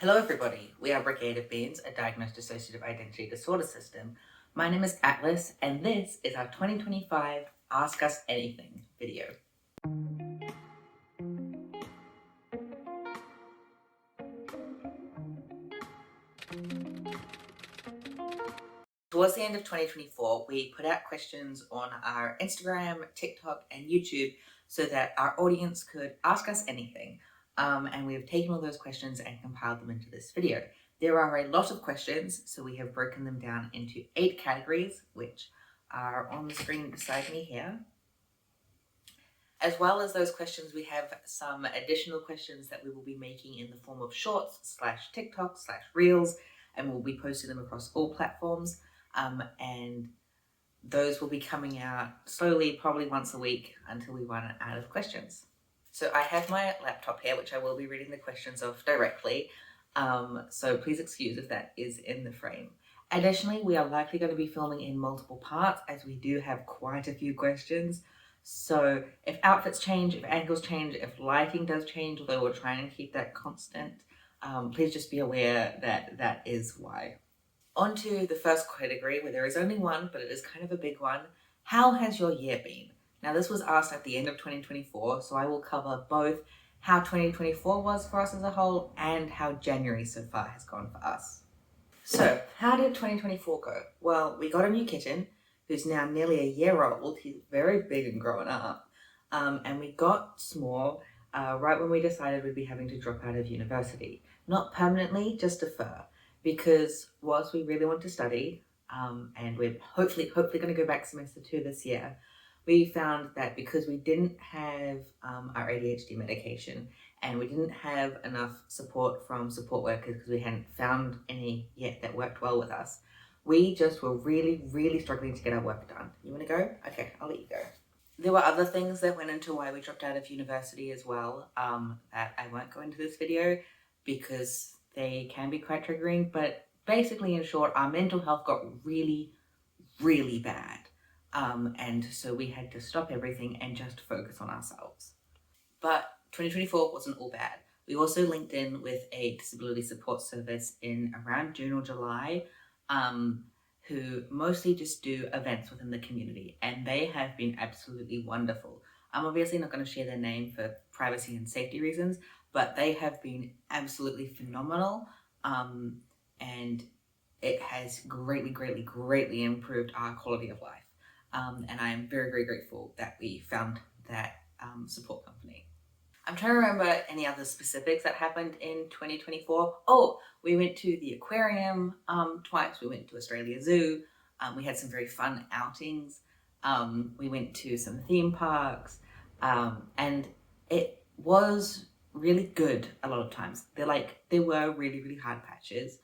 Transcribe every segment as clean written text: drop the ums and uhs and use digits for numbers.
Hello everybody, we are Brigade of Beans, a diagnosed dissociative identity disorder system. My name is Atlas and this is our 2025 Ask Us Anything video. Towards the end of 2024, we put out questions on our Instagram, TikTok and YouTube so that our audience could ask us anything. And we've taken all those questions and compiled them into this video. There are a lot of questions, so we have broken them down into 8 categories, which are on the screen beside me here. As well as those questions, we have some additional questions that we will be making in the form of shorts / TikTok / Reels, and we'll be posting them across all platforms. And those will be coming out slowly, probably once a week until we run out of questions. So I have my laptop here, which I will be reading the questions off directly. So please excuse if that is in the frame. Additionally, we are likely going to be filming in multiple parts as we do have quite a few questions. So if outfits change, if angles change, if lighting does change, although we're trying to keep that constant, please just be aware that that is why. On to the first category, where there is only one, but it is kind of a big one. How has your year been? Now, this was asked at the end of 2024, so I will cover both how 2024 was for us as a whole and how January so far has gone for us. So, how did 2024 go? Well, we got a new kitten who's now nearly a year old. He's very big and growing up. And we got small right when we decided we'd be having to drop out of university. Not permanently, just defer. Because whilst we really want to study, and we're hopefully going to go back semester 2 this year, we found that because we didn't have our ADHD medication and we didn't have enough support from support workers because we hadn't found any yet that worked well with us, we just were really struggling to get our work done. You want to go? Okay, I'll let you go. There were other things that went into why we dropped out of university as well, that I won't go into this video because they can be quite triggering, but basically, in short, our mental health got really bad. And so we had to stop everything and just focus on ourselves. But 2024 wasn't all bad. We also linked in with a disability support service in around June or July, who mostly just do events within the community, and they have been absolutely wonderful. I'm obviously not going to share their name for privacy and safety reasons, but they have been absolutely phenomenal, and it has greatly improved our quality of life. And I am very grateful that we found that support company. I'm trying to remember any other specifics that happened in 2024. Oh, we went to the aquarium twice. We went to Australia Zoo. We had some very fun outings. We went to some theme parks, and it was really good a lot of times. There were really hard patches,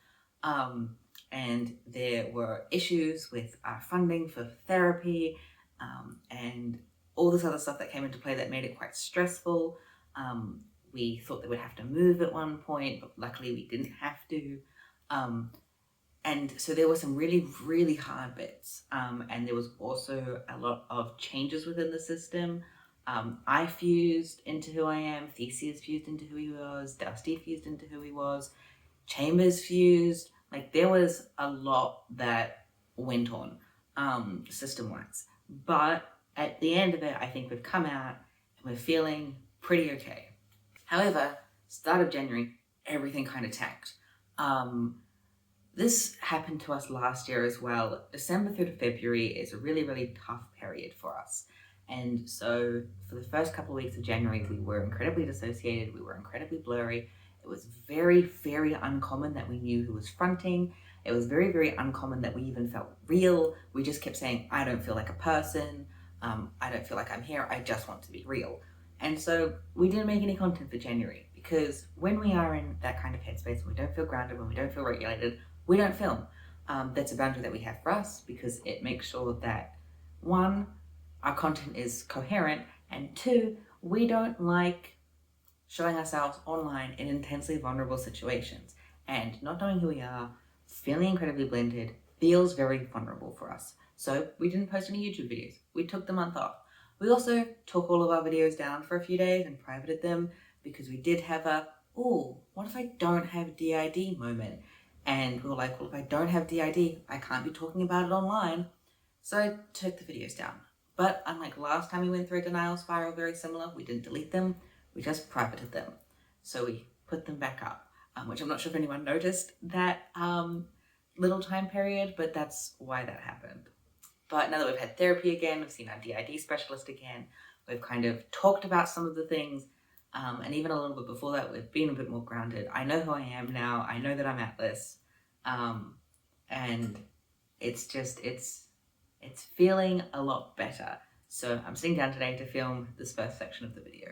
and there were issues with our funding for therapy, and all this other stuff that came into play that made it quite stressful. We thought they would have to move at one point, but luckily we didn't have to. And so there were some really hard bits, and there was also a lot of changes within the system. I fused into who I am, Theseus fused into who he was, Dusty fused into who he was, Chambers fused. Like, there was a lot that went on system-wise. But at the end of it, I think we've come out and we're feeling pretty okay. However, start of January, everything kind of tanked. This happened to us last year as well. December through to February is a really tough period for us. And so for the first couple of weeks of January, we were incredibly dissociated. We were incredibly blurry. It was very uncommon that we knew who was fronting. It was very uncommon that we even felt real. We just kept saying, I don't feel like a person. I don't feel like I'm here. I just want to be real. And so we didn't make any content for January because when we are in that kind of headspace, when we don't feel grounded, when we don't feel regulated, we don't film. That's a boundary that we have for us because it makes sure that, 1, our content is coherent, and 2, we don't like showing ourselves online in intensely vulnerable situations. And not knowing who we are, feeling incredibly blended, feels very vulnerable for us. So we didn't post any YouTube videos. We took the month off. We also took all of our videos down for a few days and privated them because we did have a, what what if I don't have DID moment? And we were like, well, if I don't have DID, I can't be talking about it online. So I took the videos down. But unlike last time we went through a denial spiral very similar, we didn't delete them, we just privated them. So we put them back up, which I'm not sure if anyone noticed that little time period, but that's why that happened. But now that we've had therapy again, we've seen our DID specialist again, we've kind of talked about some of the things, and even a little bit before that, we've been a bit more grounded. I know who I am now, I know that I'm Atlas, and it's feeling a lot better. So I'm sitting down today to film this first section of the video.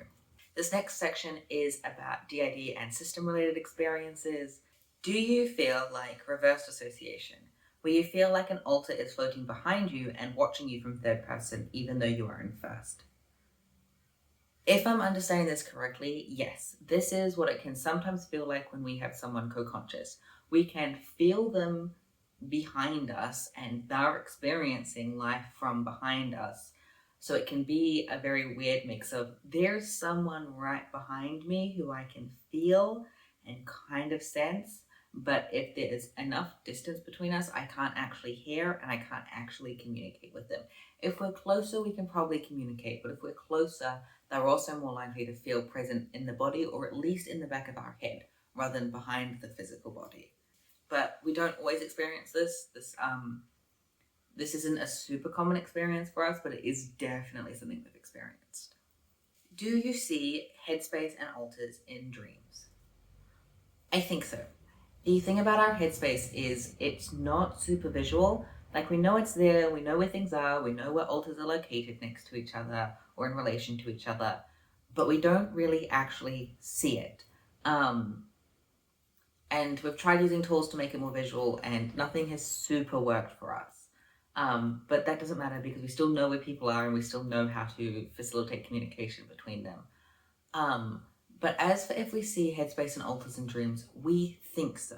This next section is about DID and system-related experiences. Do you feel like reverse dissociation, where you feel like an alter is floating behind you and watching you from third person, even though you are in first? If I'm understanding this correctly, yes, this is what it can sometimes feel like when we have someone co-conscious. We can feel them behind us and they're experiencing life from behind us. So it can be a very weird mix of there's someone right behind me who I can feel and kind of sense, but if there's enough distance between us, I can't actually hear and I can't actually communicate with them. If we're closer, we can probably communicate, but if we're closer, they're also more likely to feel present in the body, or at least in the back of our head, rather than behind the physical body. But we don't always experience this. This isn't a super common experience for us, but it is definitely something we've experienced. Do you see headspace and alters in dreams? I think so. The thing about our headspace is it's not super visual. Like, we know it's there, we know where things are, we know where alters are located next to each other or in relation to each other, but we don't really actually see it. And we've tried using tools to make it more visual and nothing has super worked for us. But that doesn't matter because we still know where people are and we still know how to facilitate communication between them. But as for if we see headspace and alters in dreams, we think so.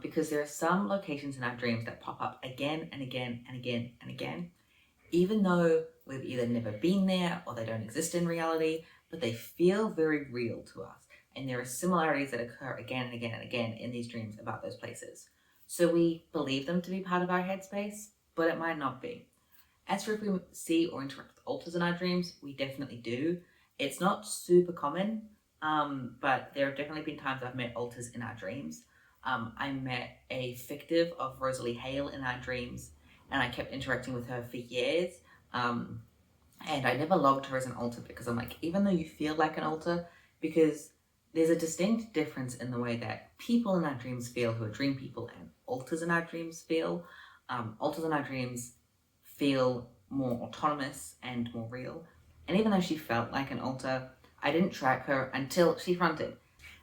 Because there are some locations in our dreams that pop up again and again and again and again, even though we've either never been there or they don't exist in reality, but they feel very real to us. And there are similarities that occur again and again and again in these dreams about those places. So we believe them to be part of our headspace, but it might not be. As for if we see or interact with alters in our dreams, we definitely do. It's not super common, but there have definitely been times I've met alters in our dreams. I met a fictive of Rosalie Hale in our dreams, and I kept interacting with her for years. And I never logged her as an alter because I'm like, even though you feel like an alter, because there's a distinct difference in the way that people in our dreams feel who are dream people and alters in our dreams feel. Alters in our dreams feel more autonomous and more real. And even though she felt like an alter, I didn't track her until she fronted.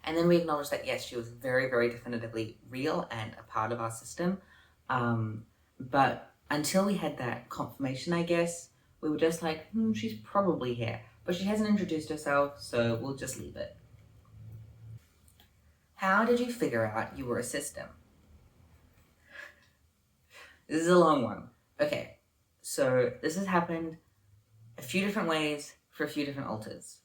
And then we acknowledged that, yes, she was very, very definitively real and a part of our system. But until we had that confirmation, I guess, we were just like, she's probably here. But she hasn't introduced herself, so we'll just leave it. How did you figure out you were a system? This is a long one. Okay, so this has happened a few different ways for a few different alters.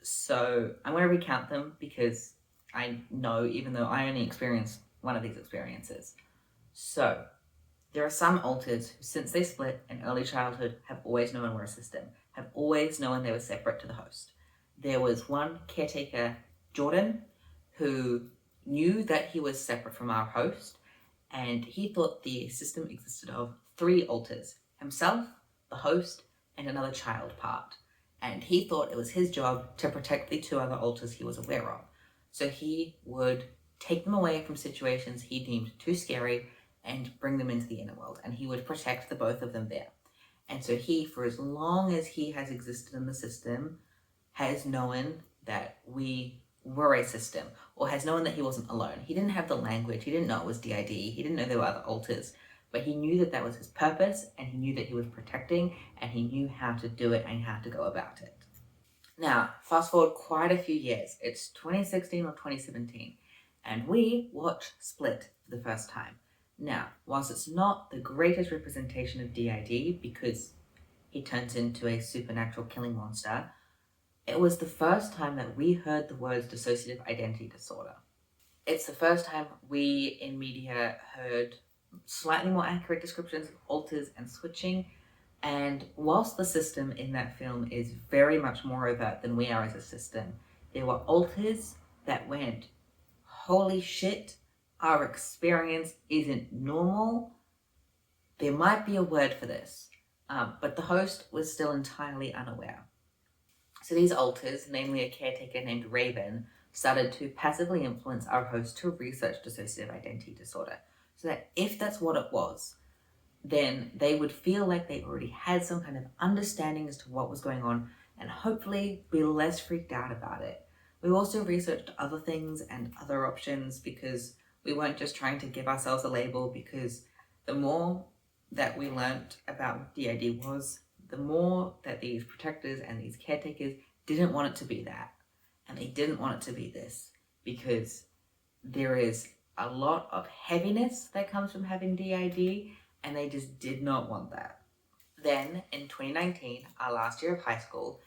So I'm going to recount them because I know, even though I only experienced one of these experiences. So there are some alters who, since they split in early childhood, have always known we're a system, have always known they were separate to the host. There was one caretaker, Jordan, who knew that he was separate from our host, and he thought the system existed of 3 alters: himself, the host, and another child part. And he thought it was his job to protect the 2 other alters he was aware of. So he would take them away from situations he deemed too scary and bring them into the inner world, and he would protect the both of them there. And so he, for as long as he has existed in the system, has known that we were a system, or has known that he wasn't alone. He didn't have the language, he didn't know it was DID, he didn't know there were other alters, but he knew that that was his purpose, and he knew that he was protecting, and he knew how to do it and how to go about it. Now, fast forward quite a few years. It's 2016 or 2017, and we watch Split for the first time. Now, whilst it's not the greatest representation of DID because he turns into a supernatural killing monster, It was the first time that we heard the words dissociative identity disorder. It's the first time we in media heard slightly more accurate descriptions of alters and switching. And whilst the system in that film is very much more overt than we are as a system, there were alters that went, holy shit, our experience isn't normal. There might be a word for this, but the host was still entirely unaware. So these alters, namely a caretaker named Raven, started to passively influence our host to research dissociative identity disorder, so that if that's what it was, then they would feel like they already had some kind of understanding as to what was going on and hopefully be less freaked out about it. We also researched other things and other options because we weren't just trying to give ourselves a label, because the more that we learnt about what DID was, the more that these protectors and these caretakers didn't want it to be that. And they didn't want it to be this, because there is a lot of heaviness that comes from having DID, and they just did not want that. Then, in 2019, our last year of high school,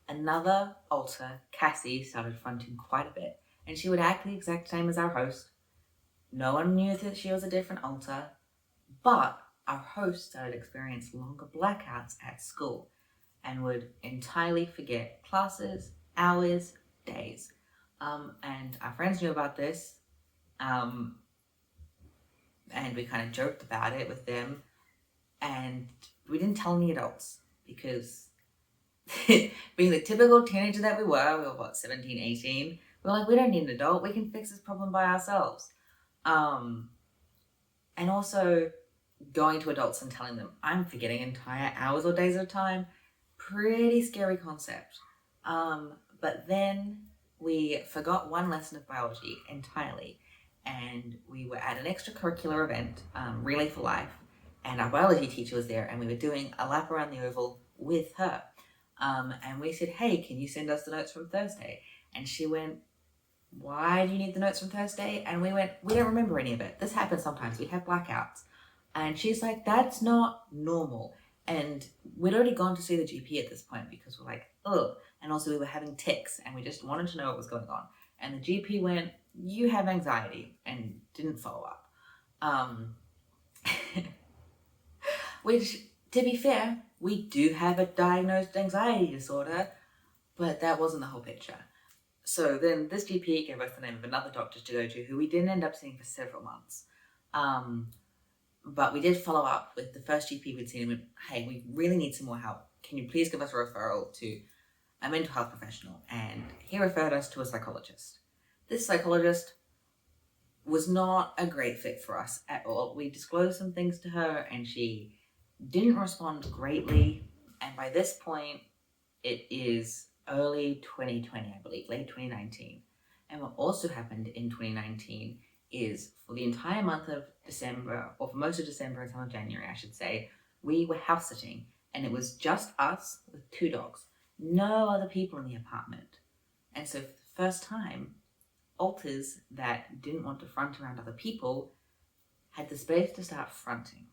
another alter, Cassie, started fronting quite a bit, and she would act the exact same as our host. No one knew that she was a different alter, but our host started experiencing longer blackouts at school and would entirely forget classes, hours, days. And our friends knew about this, and we kind of joked about it with them, and we didn't tell any adults because being the typical teenager that we were what, 17, 18, we were like, we don't need an adult, we can fix this problem by ourselves. And also going to adults and telling them I'm forgetting entire hours or days at a time, pretty scary concept. But then we forgot one lesson of biology entirely, and we were at an extracurricular event, Relay for Life, and our biology teacher was there, and we were doing a lap around the oval with her. And we said, hey, can you send us the notes from Thursday? And she went, why do you need the notes from Thursday? And we went, we don't remember any of it. This happens sometimes. We have blackouts. And she's like, that's not normal. And we'd already gone to see the GP at this point because we're like, ugh. And also we were having tics and we just wanted to know what was going on. And the GP went, you have anxiety, and didn't follow up. Which, to be fair, we do have a diagnosed anxiety disorder, but that wasn't the whole picture. So then this GP gave us the name of another doctor to go to, who we didn't end up seeing for several months. But we did follow up with the first GP we'd seen and went, hey, we really need some more help. Can you please give us a referral to a mental health professional? And he referred us to a psychologist. This psychologist was not a great fit for us at all. We disclosed some things to her and she didn't respond greatly. And by this point, it is early 2020, I believe, late 2019. And what also happened in 2019 is for the entire month of December, or for most of December and some of January, I should say, we were house sitting, and it was just us with 2 dogs, no other people in the apartment. And so for the first time, alters that didn't want to front around other people had the space to start fronting.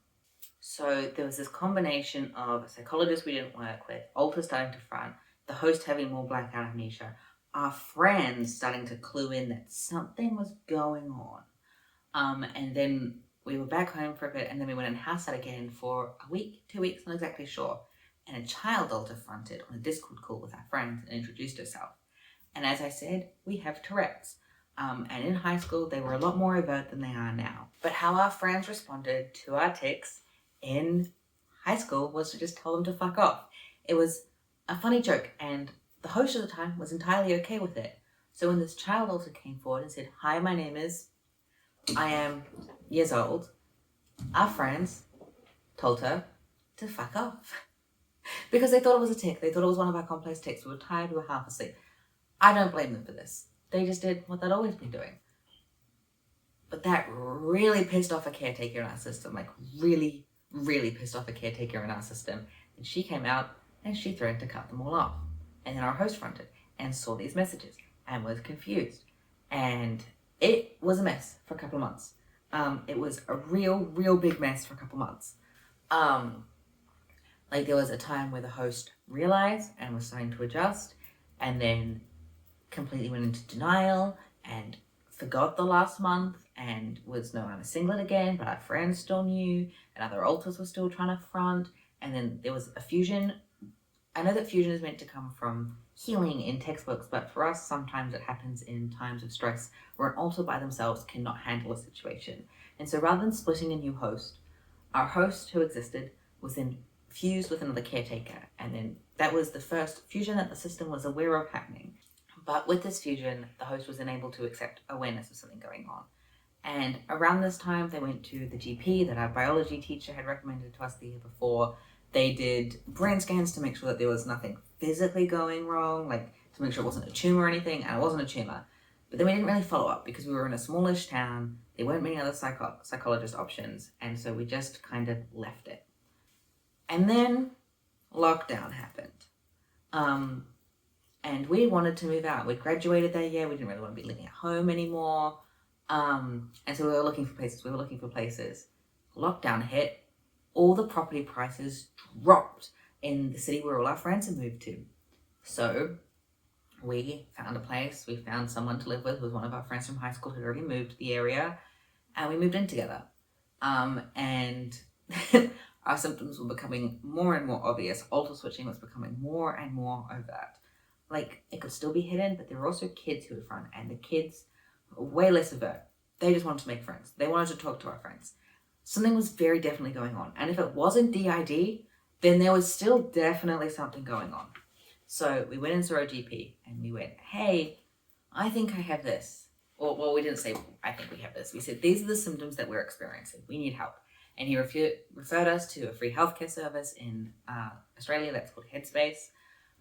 So there was this combination of a psychologist we didn't work with, alters starting to front, the host having more blackout amnesia, our friends starting to clue in that something was going on. And then we were back home for a bit, and then we went in house sat again for a week, 2 weeks, not exactly sure. And a child alter fronted on a Discord call with our friends and introduced herself. And as I said, we have Tourette's. And in high school, they were a lot more overt than they are now. But how our friends responded to our tics in high school was to just tell them to fuck off. It was a funny joke, and the host at the time was entirely okay with it. So when this child also came forward and said, hi, my name is, I am years old, our friends told her to fuck off. Because they thought it was a tic. They thought it was one of our complex tics. We were tired, we were half asleep. I don't blame them for this. They just did what they'd always been doing. But that really pissed off a caretaker in our system. Like really, really pissed off a caretaker in our system. And she came out and she threatened to cut them all off. And then our host fronted and saw these messages and was confused. And it was a mess for a couple of months. It was a real big mess for a couple of months. Like there was a time where the host realized and was starting to adjust. and then completely went into denial and forgot the last month and was no longer singlet again, but our friends still knew, and other alters were still trying to front. And then there was a fusion. I know that fusion is meant to come from healing in textbooks, but for us, sometimes it happens in times of stress where an alter by themselves cannot handle a situation. And so rather than splitting a new host, our host who existed was then fused with another caretaker. And then that was the first fusion that the system was aware of happening. But with this fusion, the host was then able to accept awareness of something going on. And around this time, they went to the GP that our biology teacher had recommended to us the year before. They did brain scans to make sure that there was nothing physically going wrong, like to make sure it wasn't a tumor or anything, and it wasn't a tumor. But then we didn't really follow up because we were in a smallish town. There weren't many other psychologist options, and so we just kind of left it. And then lockdown happened. And we wanted to move out. We'd graduated that year. We didn't really want to be living at home anymore. And so we were looking for places. Lockdown hit. All the property prices dropped in the city where all our friends had moved to. So we found a place. We found someone to live with. Who was one of our friends from high school who had already moved to the area. And we moved in together. And our symptoms were becoming more and more obvious. Alter switching was becoming more and more overt. Like, it could still be hidden, but there were also kids who would front, and the kids were way less overt. They just wanted to make friends. They wanted to talk to our friends. Something was very definitely going on. And if it wasn't DID, then there was still definitely something going on. So we went and saw our GP, and we went, hey, I think I have this. Well, we didn't say, I think we have this. We said, these are the symptoms that we're experiencing. We need help. And he referred us to a free healthcare service in Australia that's called Headspace.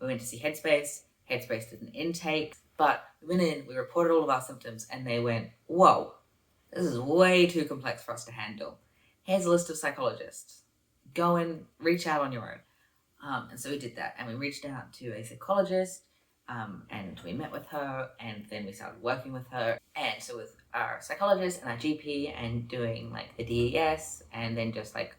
We went to see Headspace. Headspace did an intake, but we went in, we reported all of our symptoms, and they went, whoa, this is way too complex for us to handle. Here's a list of psychologists. Go and reach out on your own. And so we did that, and we reached out to a psychologist, and we met with her, and then we started working with her. And so with our psychologist and our GP and doing like the DES, and then just like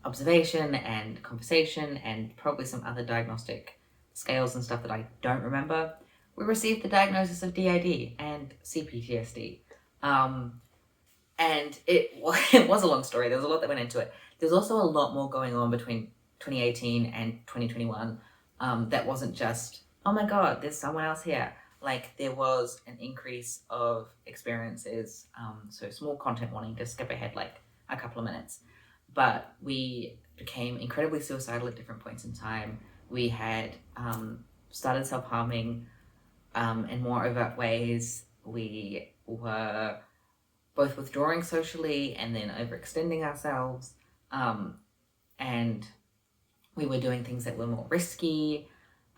observation and conversation and probably some other diagnostic scales and stuff that I don't remember, we received the diagnosis of DID and CPTSD. And it was a long story. There was a lot that went into it. There's also a lot more going on between 2018 and 2021 that wasn't just, oh my God, there's someone else here. Like, there was an increase of experiences. So small content warning, to skip ahead like a couple of minutes. But we became incredibly suicidal at different points in time. We had started self-harming in more overt ways. We were both withdrawing socially and then overextending ourselves. And we were doing things that were more risky.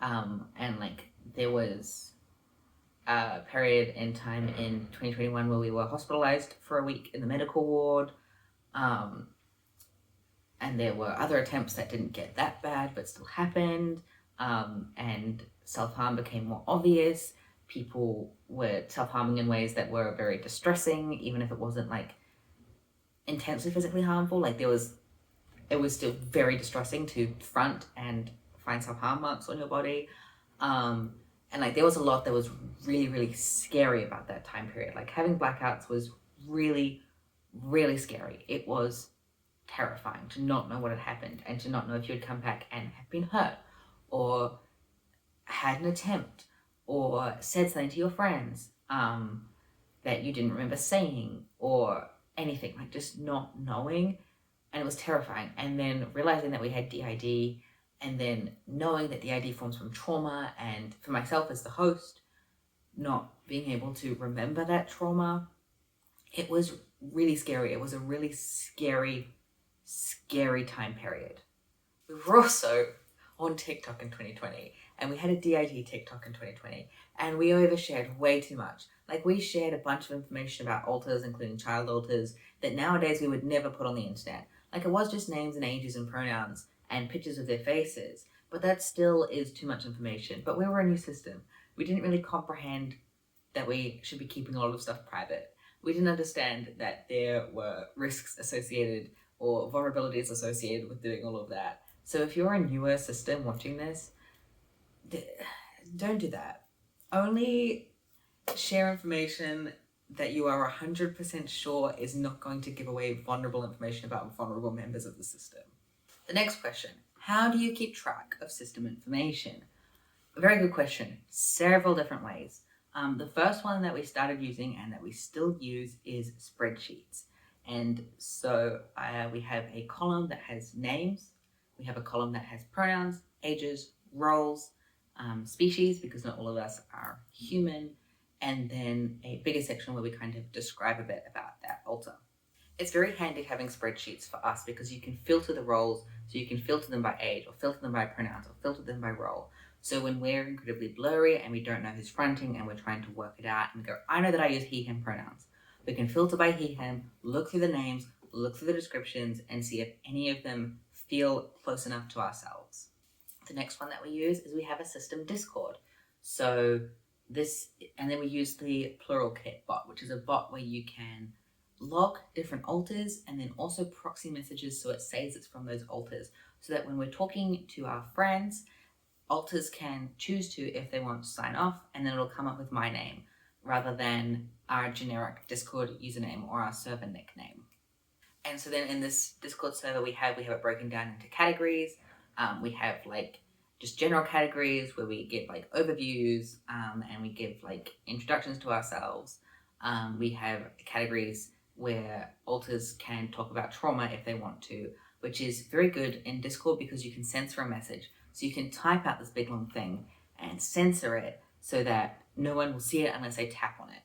And like, there was a period in time in 2021 where we were hospitalized for a week in the medical ward. And there were other attempts that didn't get that bad, but still happened. And self-harm became more obvious. People were self-harming in ways that were very distressing, even if it wasn't like intensely physically harmful. Like, it was still very distressing to front and find self-harm marks on your body. And like, there was a lot that was really, really scary about that time period. Like, having blackouts was really, really scary. It was terrifying to not know what had happened and to not know if you had come back and have been hurt or had an attempt or said something to your friends that you didn't remember saying or anything, like just not knowing. And it was terrifying. And then realizing that we had DID, and then knowing that DID forms from trauma, and for myself as the host, not being able to remember that trauma, it was really scary. It was a really scary time period. We were also on TikTok in 2020, and we had a DID TikTok in 2020, and we overshared way too much. Like, we shared a bunch of information about alters, including child alters, that nowadays we would never put on the internet. Like, it was just names and ages and pronouns and pictures of their faces, but that still is too much information. But we were a new system. We didn't really comprehend that we should be keeping a lot of stuff private. We didn't understand that there were risks associated or vulnerabilities associated with doing all of that. So if you're a newer system watching this, don't do that. Only share information that you are 100% sure is not going to give away vulnerable information about vulnerable members of the system. The next question, how do you keep track of system information? A very good question. Several different ways. The first one that we started using and that we still use is spreadsheets. And so we have a column that has names, we have a column that has pronouns, ages, roles, species, because not all of us are human, and then a bigger section where we kind of describe a bit about that alter. It's very handy having spreadsheets for us because you can filter the roles, so you can filter them by age, or filter them by pronouns, or filter them by role. So when we're incredibly blurry and we don't know who's fronting and we're trying to work it out and we go, I know that I use he, him pronouns. We can filter by he, him, look through the names, look through the descriptions, and see if any of them feel close enough to ourselves. The next one that we use is we have a system Discord. So this, and then we use the plural kit bot, which is a bot where you can log different alters and then also proxy messages so it says it's from those alters, so that when we're talking to our friends, alters can choose to, if they want to sign off, and then it'll come up with my name rather than our generic Discord username or our server nickname. And so then in this Discord server we have it broken down into categories. We have like just general categories where we give like overviews and we give like introductions to ourselves. We have categories where alters can talk about trauma if they want to, which is very good in Discord because you can censor a message. So you can type out this big long thing and censor it so that no one will see it unless they tap on it.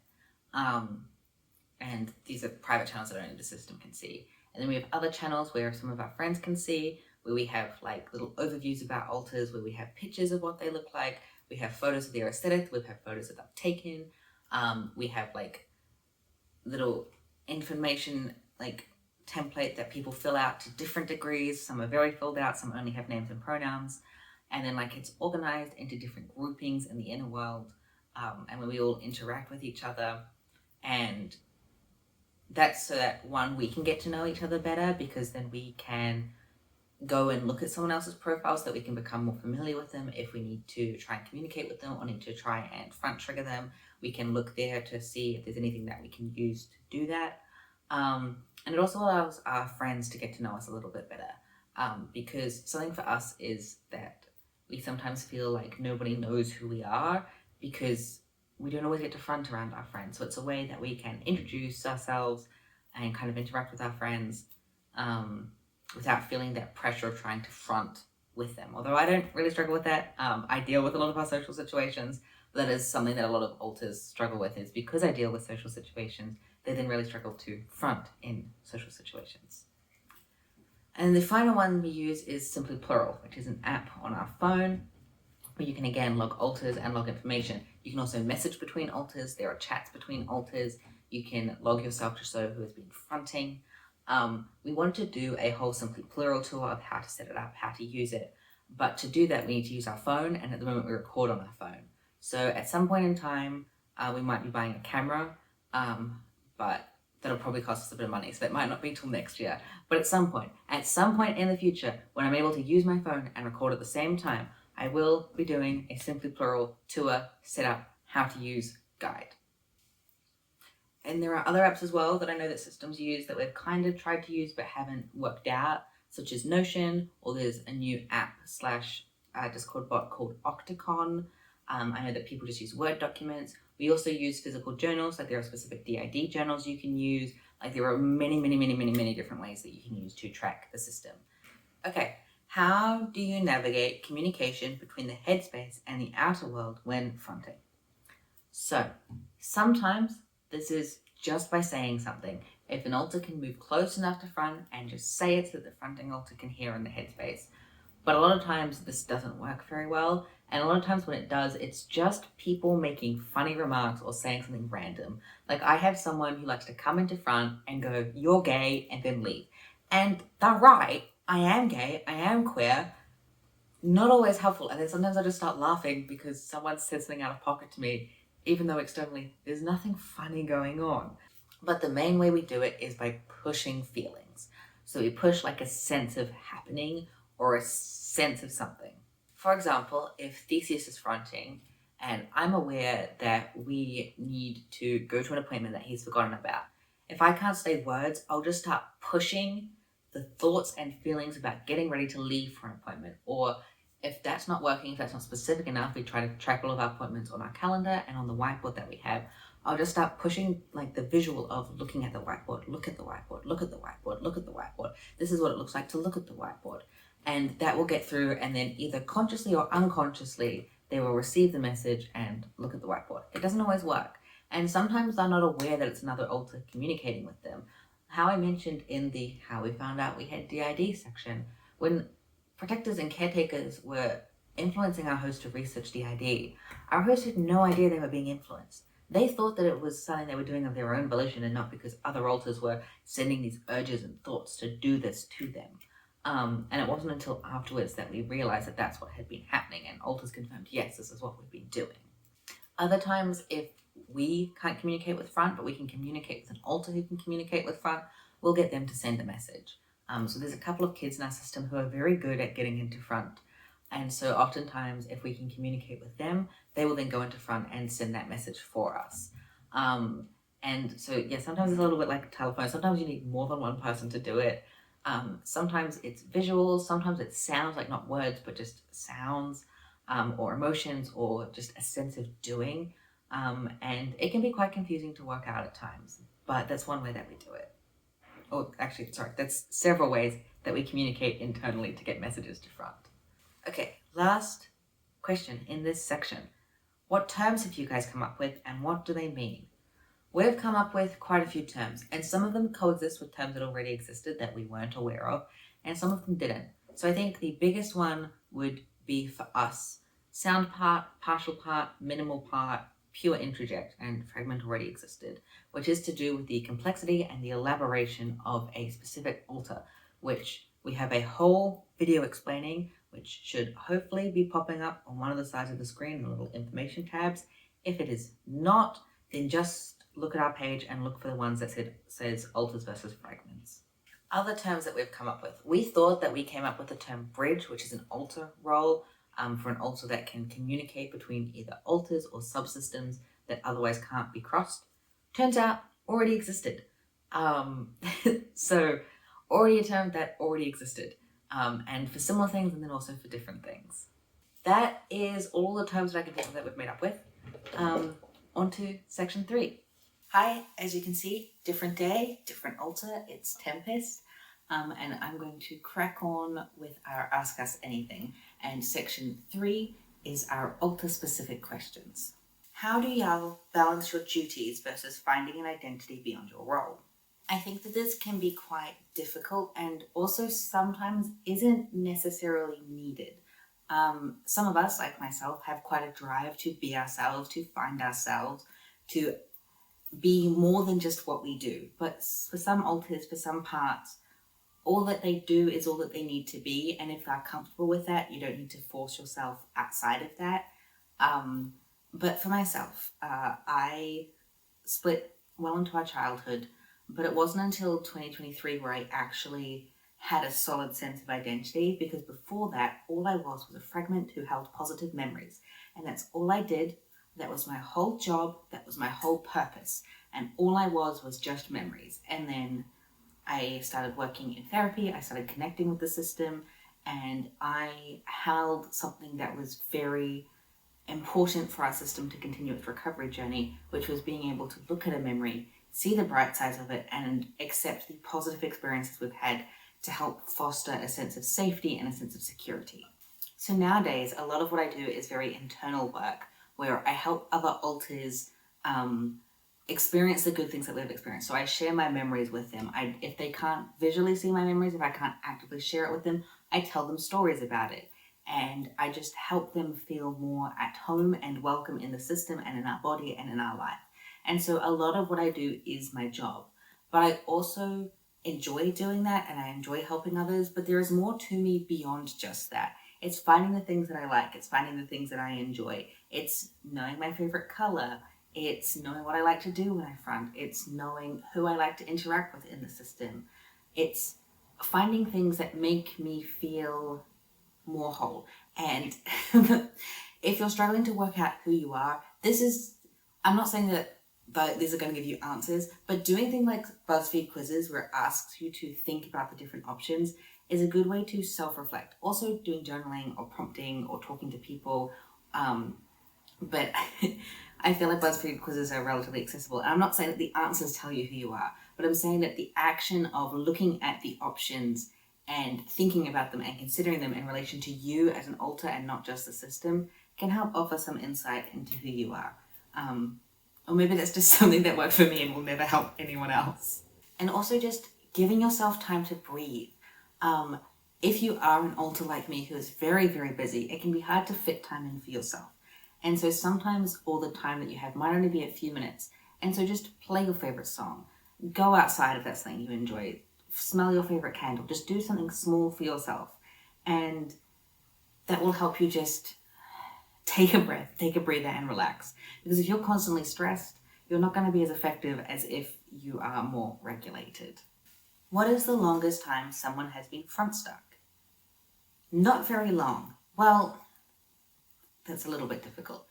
And these are private channels that only the system can see. And then we have other channels where some of our friends can see, where we have like little overviews about alters, where we have pictures of what they look like. We have photos of their aesthetic, we have photos that they've taken. We have like little information like template that people fill out to different degrees. Some are very filled out, some only have names and pronouns. And then like it's organized into different groupings in the inner world, and when we all interact with each other. And that's so that one, we can get to know each other better, because then we can go and look at someone else's profile so that we can become more familiar with them. If we need to try and communicate with them or need to try and front trigger them, we can look there to see if there's anything that we can use to do that. And it also allows our friends to get to know us a little bit better, because something for us is that we sometimes feel like nobody knows who we are because we don't always get to front around our friends. So it's a way that we can introduce ourselves and kind of interact with our friends without feeling that pressure of trying to front with them. Although I don't really struggle with that. I deal with a lot of our social situations. That is something that a lot of alters struggle with, is because I deal with social situations, they then really struggle to front in social situations. And the final one we use is Simply Plural, which is an app on our phone where you can again log alters and log information. You can also message between alters. There are chats between alters. You can log yourself to show who has been fronting. We want to do a whole Simply Plural tour of how to set it up, how to use it. But to do that, we need to use our phone, and at the moment we record on our phone. So at some point in time, we might be buying a camera, but that'll probably cost us a bit of money, so that might not be till next year. But at some point in the future, when I'm able to use my phone and record at the same time, I will be doing a Simply Plural tour, setup, how to use guide. And there are other apps as well that I know that systems use that we've kind of tried to use but haven't worked out, such as Notion, or there's a new app / Discord bot called Octocon. I know that people just use Word documents. We also use physical journals, like there are specific DID journals you can use. Like there are many different ways that you can use to track the system. Okay, how do you navigate communication between the headspace and the outer world when fronting? So, sometimes this is just by saying something. If an alter can move close enough to front and just say it so that the fronting alter can hear in the headspace. But a lot of times this doesn't work very well. And a lot of times when it does, it's just people making funny remarks or saying something random. Like I have someone who likes to come into front and go, "You're gay," and then leave. And they're right. I am gay. I am queer. Not always helpful. And then sometimes I just start laughing because someone said something out of pocket to me, even though externally there's nothing funny going on. But the main way we do it is by pushing feelings. So we push like a sense of happening or a sense of something. For example, if Theseus is fronting, and I'm aware that we need to go to an appointment that he's forgotten about. If I can't say words, I'll just start pushing the thoughts and feelings about getting ready to leave for an appointment. Or if that's not working, if that's not specific enough, we try to track all of our appointments on our calendar and on the whiteboard that we have. I'll just start pushing like the visual of looking at the whiteboard, look at the whiteboard, look at the whiteboard, look at the whiteboard. This is what it looks like to look at the whiteboard. And that will get through, and then either consciously or unconsciously, they will receive the message and look at the whiteboard. It doesn't always work. And sometimes they're not aware that it's another alter communicating with them. How I mentioned in the How We Found Out We Had DID section, when protectors and caretakers were influencing our host to research DID, our host had no idea they were being influenced. They thought that it was something they were doing of their own volition and not because other alters were sending these urges and thoughts to do this to them. And it wasn't until afterwards that we realized that that's what had been happening, and alters confirmed, yes, this is what we've been doing. Other times, if we can't communicate with front, but we can communicate with an alter who can communicate with front, we'll get them to send a message. So there's a couple of kids in our system who are very good at getting into front. And so oftentimes, if we can communicate with them, they will then go into front and send that message for us. And so, yeah, sometimes it's a little bit like a telephone. Sometimes you need more than one person to do it. Sometimes it's visuals, sometimes it's sounds, like not words, but just sounds, or emotions, or just a sense of doing. And it can be quite confusing to work out at times, but that's one way that we do it. Or actually, sorry, that's several ways that we communicate internally to get messages to front. Okay, last question in this section. What terms have you guys come up with, and what do they mean? We've come up with quite a few terms, and some of them coexist with terms that already existed that we weren't aware of, and some of them didn't. So I think the biggest one would be for us, sound part, partial part, minimal part, pure introject, and fragment already existed, which is to do with the complexity and the elaboration of a specific alter, which we have a whole video explaining, which should hopefully be popping up on one of the sides of the screen in the little information tabs. If it is not, then just look at our page and look for the ones that says alters versus fragments. Other terms that we've come up with. We thought that we came up with the term bridge, which is an alter role for an alter that can communicate between either alters or subsystems that otherwise can't be crossed. Turns out already existed. So already a term that already existed. And for similar things and then also for different things. That is all the terms that I can think of that we've made up with. On to section 3. Hi, as you can see, different day, different alter, it's Tempest, and I'm going to crack on with our Ask Us Anything, and section 3 is our alter-specific questions. How do y'all balance your duties versus finding an identity beyond your role? I think that this can be quite difficult and also sometimes isn't necessarily needed. Some of us, like myself, have quite a drive to be ourselves, to find ourselves, to be more than just what we do. But for some alters, for some parts, all that they do is all that they need to be. And if they're comfortable with that, you don't need to force yourself outside of that. But for myself, I split well into our childhood, but it wasn't until 2023 where I actually had a solid sense of identity, because before that, all I was a fragment who held positive memories. And that's all I did. That was my whole job. That was my whole purpose. And all I was just memories. And then I started working in therapy. I started connecting with the system. And I held something that was very important for our system to continue its recovery journey, which was being able to look at a memory, see the bright sides of it, and accept the positive experiences we've had to help foster a sense of safety and a sense of security. So nowadays, a lot of what I do is very internal work, where I help other alters experience the good things that they've experienced. So I share my memories with them. If they can't visually see my memories, if I can't actively share it with them, I tell them stories about it. And I just help them feel more at home and welcome in the system and in our body and in our life. And so a lot of what I do is my job. But I also enjoy doing that, and I enjoy helping others, but there is more to me beyond just that. It's finding the things that I like. It's finding the things that I enjoy. It's knowing my favorite color. It's knowing what I like to do when I front. It's knowing who I like to interact with in the system. It's finding things that make me feel more whole. And if you're struggling to work out who you are, I'm not saying that these are going to give you answers, but doing things like BuzzFeed quizzes where it asks you to think about the different options is a good way to self-reflect. Also doing journaling or prompting or talking to people, but I feel like BuzzFeed quizzes are relatively accessible. And I'm not saying that the answers tell you who you are, but I'm saying that the action of looking at the options and thinking about them and considering them in relation to you as an alter and not just the system can help offer some insight into who you are. Or maybe that's just something that worked for me and will never help anyone else. And also just giving yourself time to breathe. If you are an alter like me who is very, very busy, it can be hard to fit time in for yourself. And so sometimes all the time that you have might only be a few minutes. And so just play your favorite song. Go outside if that's something you enjoy. Smell your favorite candle. Just do something small for yourself. And that will help you just take a breath, take a breather and relax. Because if you're constantly stressed, you're not going to be as effective as if you are more regulated. What is the longest time someone has been front stuck? Not very long. Well, that's a little bit difficult.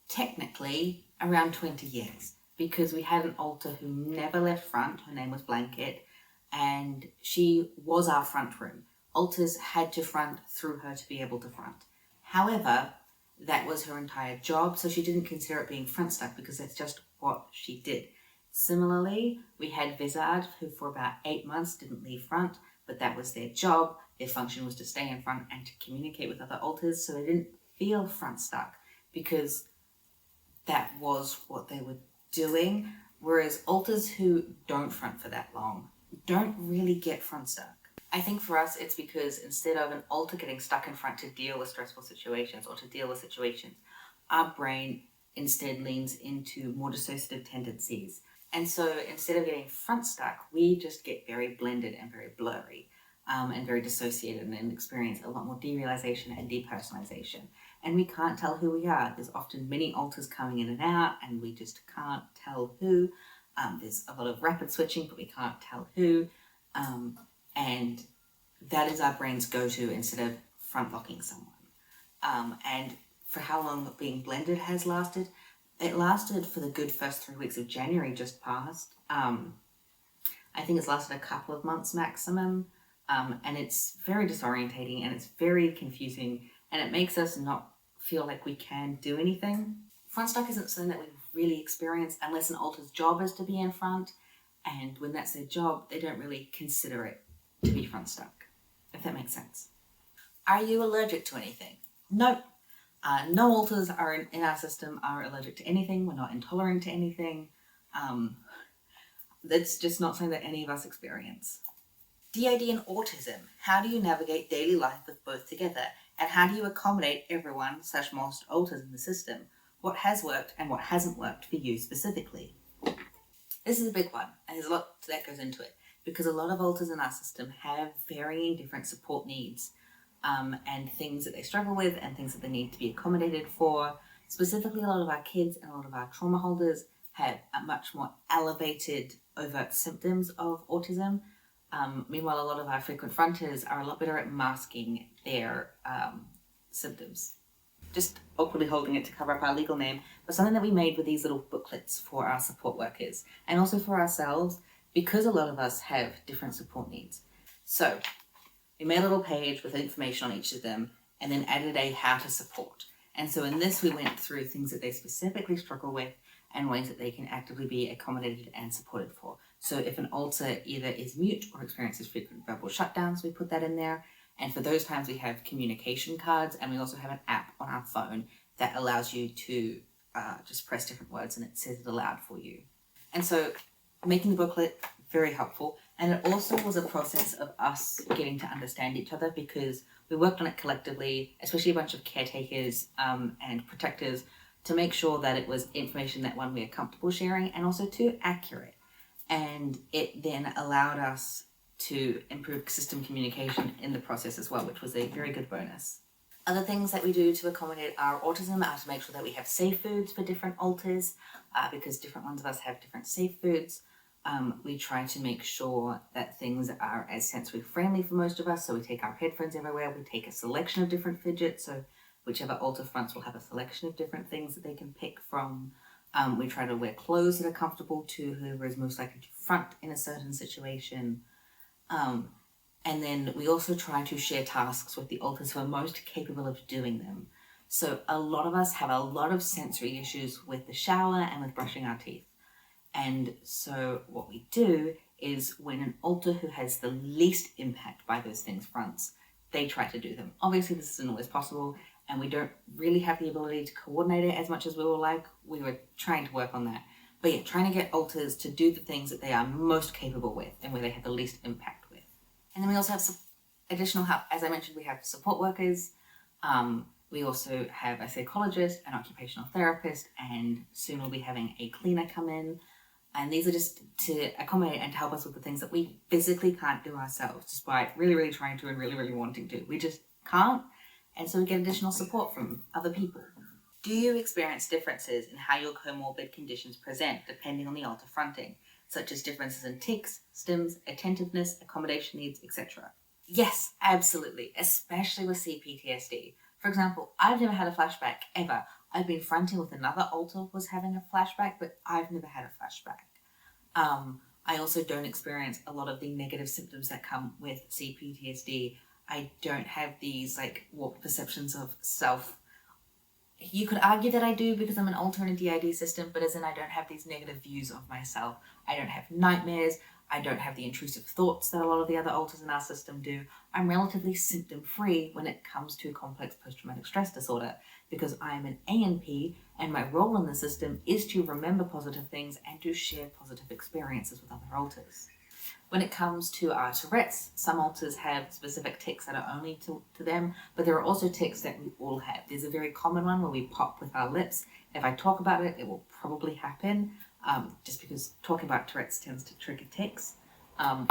Technically, around 20 years, because we had an alter who never left front. Her name was Blanket, and she was our front room. Alters had to front through her to be able to front. However, that was her entire job, so she didn't consider it being front stuck because that's just what she did. Similarly, we had Vizard, who for about 8 months didn't leave front, but that was their job. Their function was to stay in front and to communicate with other alters, so they didn't feel front stuck because that was what they were doing. Whereas alters who don't front for that long don't really get front stuck. I think for us, it's because instead of an alter getting stuck in front to deal with stressful situations or to deal with situations, our brain instead leans into more dissociative tendencies. And so instead of getting front stuck, we just get very blended and very blurry and very dissociated and experience a lot more derealization and depersonalization. And we can't tell who we are. There's often many alters coming in and out and we just can't tell who. There's a lot of rapid switching, but we can't tell who. And that is our brain's go-to instead of front locking someone. And for how long being blended has lasted, it lasted for the good first 3 weeks of January just passed. I think it's lasted a couple of months maximum. And it's very disorientating and it's very confusing and it makes us not feel like we can do anything. Front stuck isn't something that we really experience unless an alter's job is to be in front. And when that's their job, they don't really consider it to be front stuck, if that makes sense. Are you allergic to anything? Nope. No alters are in our system are allergic to anything. We're not intolerant to anything. That's just not something that any of us experience. DID and autism. How do you navigate daily life with both together? And how do you accommodate everyone/most alters in the system? What has worked and what hasn't worked for you specifically? This is a big one, and there's a lot that goes into it because a lot of alters in our system have varying different support needs and things that they struggle with and things that they need to be accommodated for. Specifically, a lot of our kids and a lot of our trauma holders have a much more elevated overt symptoms of autism. Meanwhile, a lot of our frequent fronters are a lot better at masking their symptoms. Just awkwardly holding it to cover up our legal name, but something that we made with these little booklets for our support workers and also for ourselves because a lot of us have different support needs. So we made a little page with information on each of them and then added a how to support. And so in this, we went through things that they specifically struggle with and ways that they can actively be accommodated and supported for. So if an alter either is mute or experiences frequent verbal shutdowns, we put that in there. And for those times, we have communication cards, and we also have an app on our phone that allows you to just press different words and it says it aloud for you. And so making the booklet, very helpful. And it also was a process of us getting to understand each other because we worked on it collectively, especially a bunch of caretakers and protectors, to make sure that it was information that, one, we are comfortable sharing and also, two, accurate. And it then allowed us to improve system communication in the process as well, which was a very good bonus. Other things that we do to accommodate our autism are to make sure that we have safe foods for different alters, because different ones of us have different safe foods. We try to make sure that things are as sensory friendly for most of us, so we take our headphones everywhere, we take a selection of different fidgets, so whichever altar fronts will have a selection of different things that they can pick from. We try to wear clothes that are comfortable to whoever is most likely to front in a certain situation. And then we also try to share tasks with the altars who are most capable of doing them. So a lot of us have a lot of sensory issues with the shower and with brushing our teeth. And so what we do is when an altar who has the least impact by those things fronts, they try to do them. Obviously, this isn't always possible, and we don't really have the ability to coordinate it as much as we would like. We were trying to work on that. But yeah, trying to get altars to do the things that they are most capable with and where they have the least impact with. And then we also have some additional help. As I mentioned, we have support workers. We also have a psychologist, an occupational therapist, and soon we'll be having a cleaner come in. And these are just to accommodate and to help us with the things that we physically can't do ourselves, despite really, really trying to and really, really wanting to. We just can't. And so we get additional support from other people. Do you experience differences in how your comorbid conditions present depending on the altar fronting, such as differences in tics, stims, attentiveness, accommodation needs, etc.? Yes, absolutely, especially with CPTSD. For example, I've never had a flashback ever. I've been fronting with another altar was having a flashback, but I've never had a flashback. I also don't experience a lot of the negative symptoms that come with CPTSD. I don't have these warped perceptions of self. You could argue that I do because I'm an altar in a DID system, but as in I don't have these negative views of myself. I don't have nightmares. I don't have the intrusive thoughts that a lot of the other altars in our system do. I'm relatively symptom-free when it comes to complex post-traumatic stress disorder because I am an ANP and my role in the system is to remember positive things and to share positive experiences with other altars. When it comes to our Tourette's, some altars have specific tics that are only to them, but there are also tics that we all have. There's a very common one where we pop with our lips. If I talk about it, it will probably happen, just because talking about Tourette's tends to trigger tics. There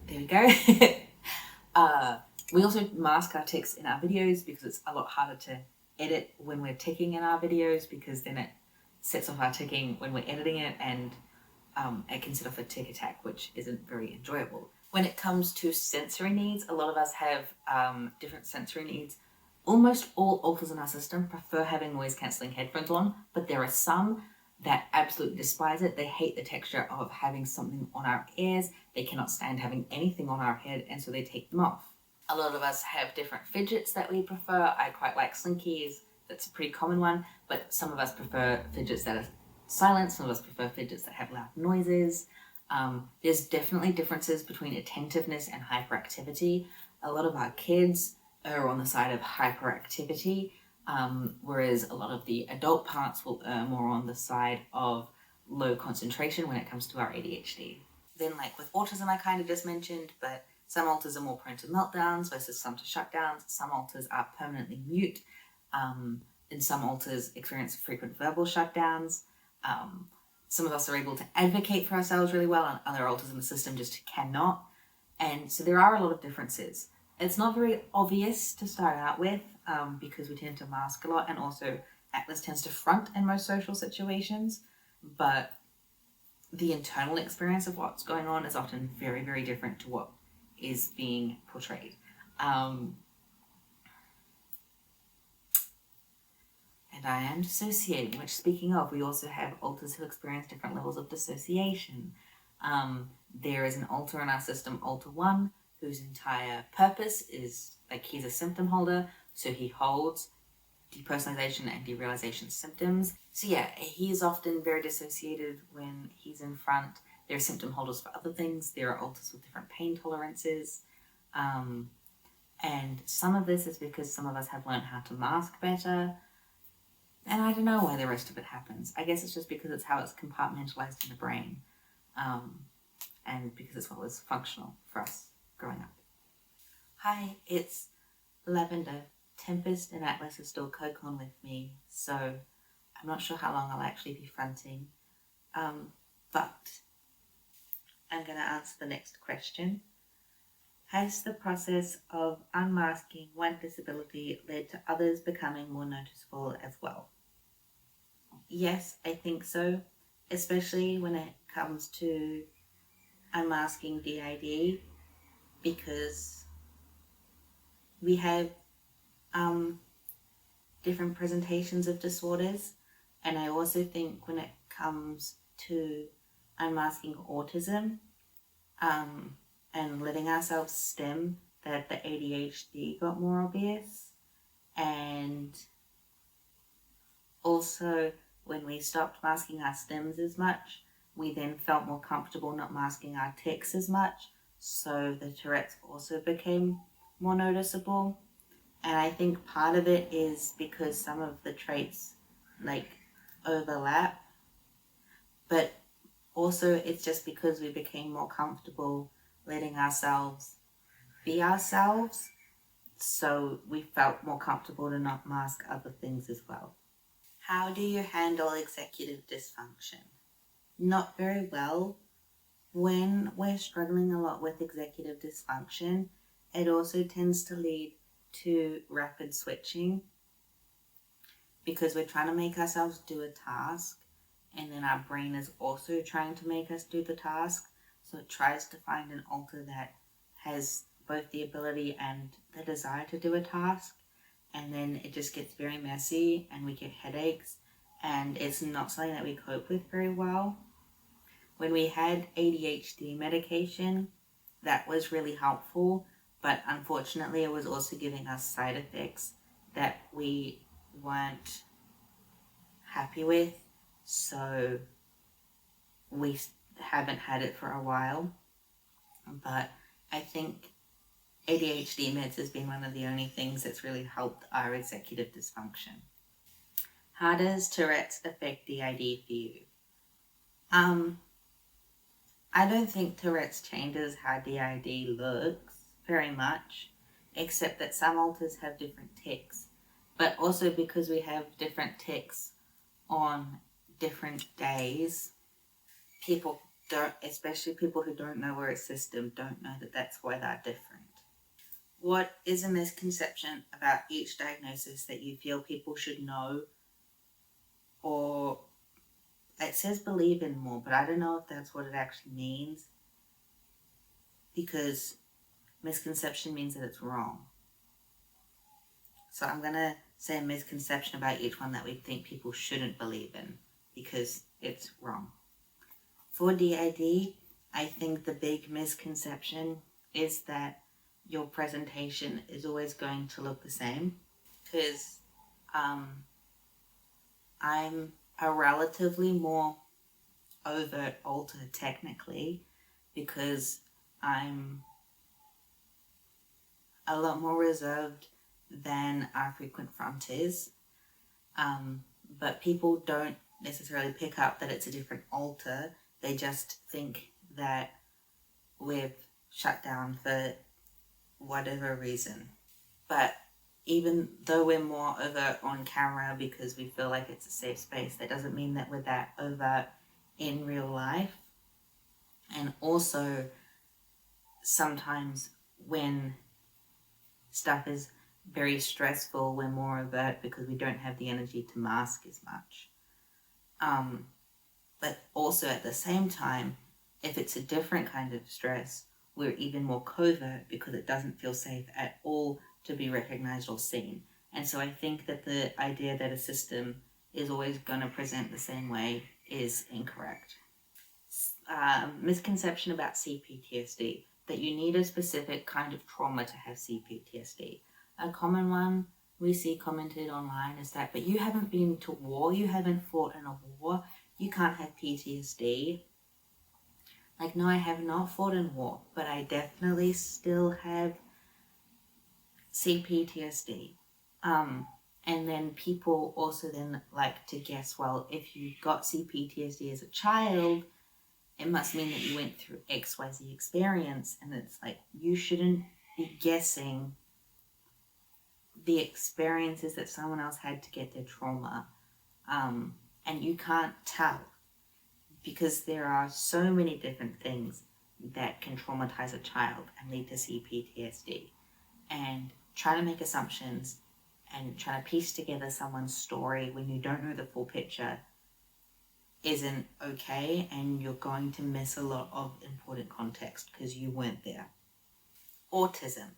we go. We also mask our tics in our videos because it's a lot harder to edit when we're ticking in our videos because then it sets off our ticking when we're editing it and it can set off a tic attack, which isn't very enjoyable. When it comes to sensory needs, a lot of us have different sensory needs. Almost all altars in our system prefer having noise cancelling headphones on, but there are some that absolutely despise it. They hate the texture of having something on our ears. They cannot stand having anything on our head, and so they take them off. A lot of us have different fidgets that we prefer. I quite like slinkies. That's a pretty common one, but some of us prefer fidgets that are silent. Some of us prefer fidgets that have loud noises. There's definitely differences between attentiveness and hyperactivity. A lot of our kids are on the side of hyperactivity, whereas a lot of the adult parts will err more on the side of low concentration when it comes to our ADHD. Then with autism, I kind of just mentioned, but some altars are more prone to meltdowns versus some to shutdowns. Some altars are permanently mute, and some altars experience frequent verbal shutdowns. Some of us are able to advocate for ourselves really well, and other altars in the system just cannot. And so there are a lot of differences. It's not very obvious to start out with because we tend to mask a lot, and also Atlas tends to front in most social situations, but the internal experience of what's going on is often very, very different to what is being portrayed. And I am dissociating, which, speaking of, we also have altars who experience different levels of dissociation. There is an altar in our system, Altar 1, whose entire purpose is, he's a symptom holder, so he holds depersonalization and derealization symptoms. So yeah, he is often very dissociated when he's in front. There are symptom holders for other things. There are altars with different pain tolerances. And some of this is because some of us have learned how to mask better. And I don't know why the rest of it happens. I guess it's just because it's how it's compartmentalized in the brain. And because it's what was functional for us growing up. Hi, it's Lavender. Tempest and Atlas are still co-con with me, so I'm not sure how long I'll actually be fronting. But I'm going to answer the next question. Has the process of unmasking one disability led to others becoming more noticeable as well? Yes, I think so, especially when it comes to unmasking DID, because we have different presentations of disorders. And I also think when it comes to unmasking autism and letting ourselves stem, that the ADHD got more obvious. And also, when we stopped masking our stems as much, we then felt more comfortable not masking our tics as much. So the Tourette's also became more noticeable. And I think part of it is because some of the traits overlap, but also it's just because we became more comfortable letting ourselves be ourselves. So we felt more comfortable to not mask other things as well. How do you handle executive dysfunction? Not very well. When we're struggling a lot with executive dysfunction, it also tends to lead to rapid switching because we're trying to make ourselves do a task, and then our brain is also trying to make us do the task. So it tries to find an alter that has both the ability and the desire to do a task, and then it just gets very messy and we get headaches, and it's not something that we cope with very well. When we had ADHD medication, that was really helpful, but unfortunately it was also giving us side effects that we weren't happy with, so we haven't had it for a while. But I think ADHD meds has been one of the only things that's really helped our executive dysfunction. How does Tourette's affect DID for you? I don't think Tourette's changes how DID looks very much, except that some alters have different tics. But also because we have different tics on different days, people don't, especially people who don't know we're a system, don't know that that's why they're different. What is a misconception about each diagnosis that you feel people should know, or it says believe in more, but I don't know if that's what it actually means, because misconception means that it's wrong. So I'm going to say a misconception about each one that we think people shouldn't believe in, because it's wrong. For DID, I think the big misconception is that your presentation is always going to look the same, because I'm a relatively more overt alter technically, because I'm a lot more reserved than our frequent front is, but people don't necessarily pick up that it's a different alter. They just think that we've shut down for whatever reason. But even though we're more overt on camera because we feel like it's a safe space, that doesn't mean that we're that overt in real life. And also, sometimes when stuff is very stressful, we're more overt because we don't have the energy to mask as much. But also at the same time, if it's a different kind of stress, we're even more covert because it doesn't feel safe at all to be recognized or seen. And so I think that the idea that a system is always going to present the same way is incorrect. Misconception about CPTSD, that you need a specific kind of trauma to have CPTSD. A common one we see commented online is that, but you haven't been to war, you haven't fought in a war, you can't have PTSD. Like, no, I have not fought in war, but I definitely still have CPTSD. And then people also then like to guess, well, if you got CPTSD as a child, it must mean that you went through XYZ experience. And it's like, you shouldn't be guessing the experiences that someone else had to get their trauma. And you can't tell, because there are so many different things that can traumatize a child and lead to CPTSD. And trying to make assumptions and trying to piece together someone's story when you don't know the full picture isn't okay, and you're going to miss a lot of important context because you weren't there. Autism.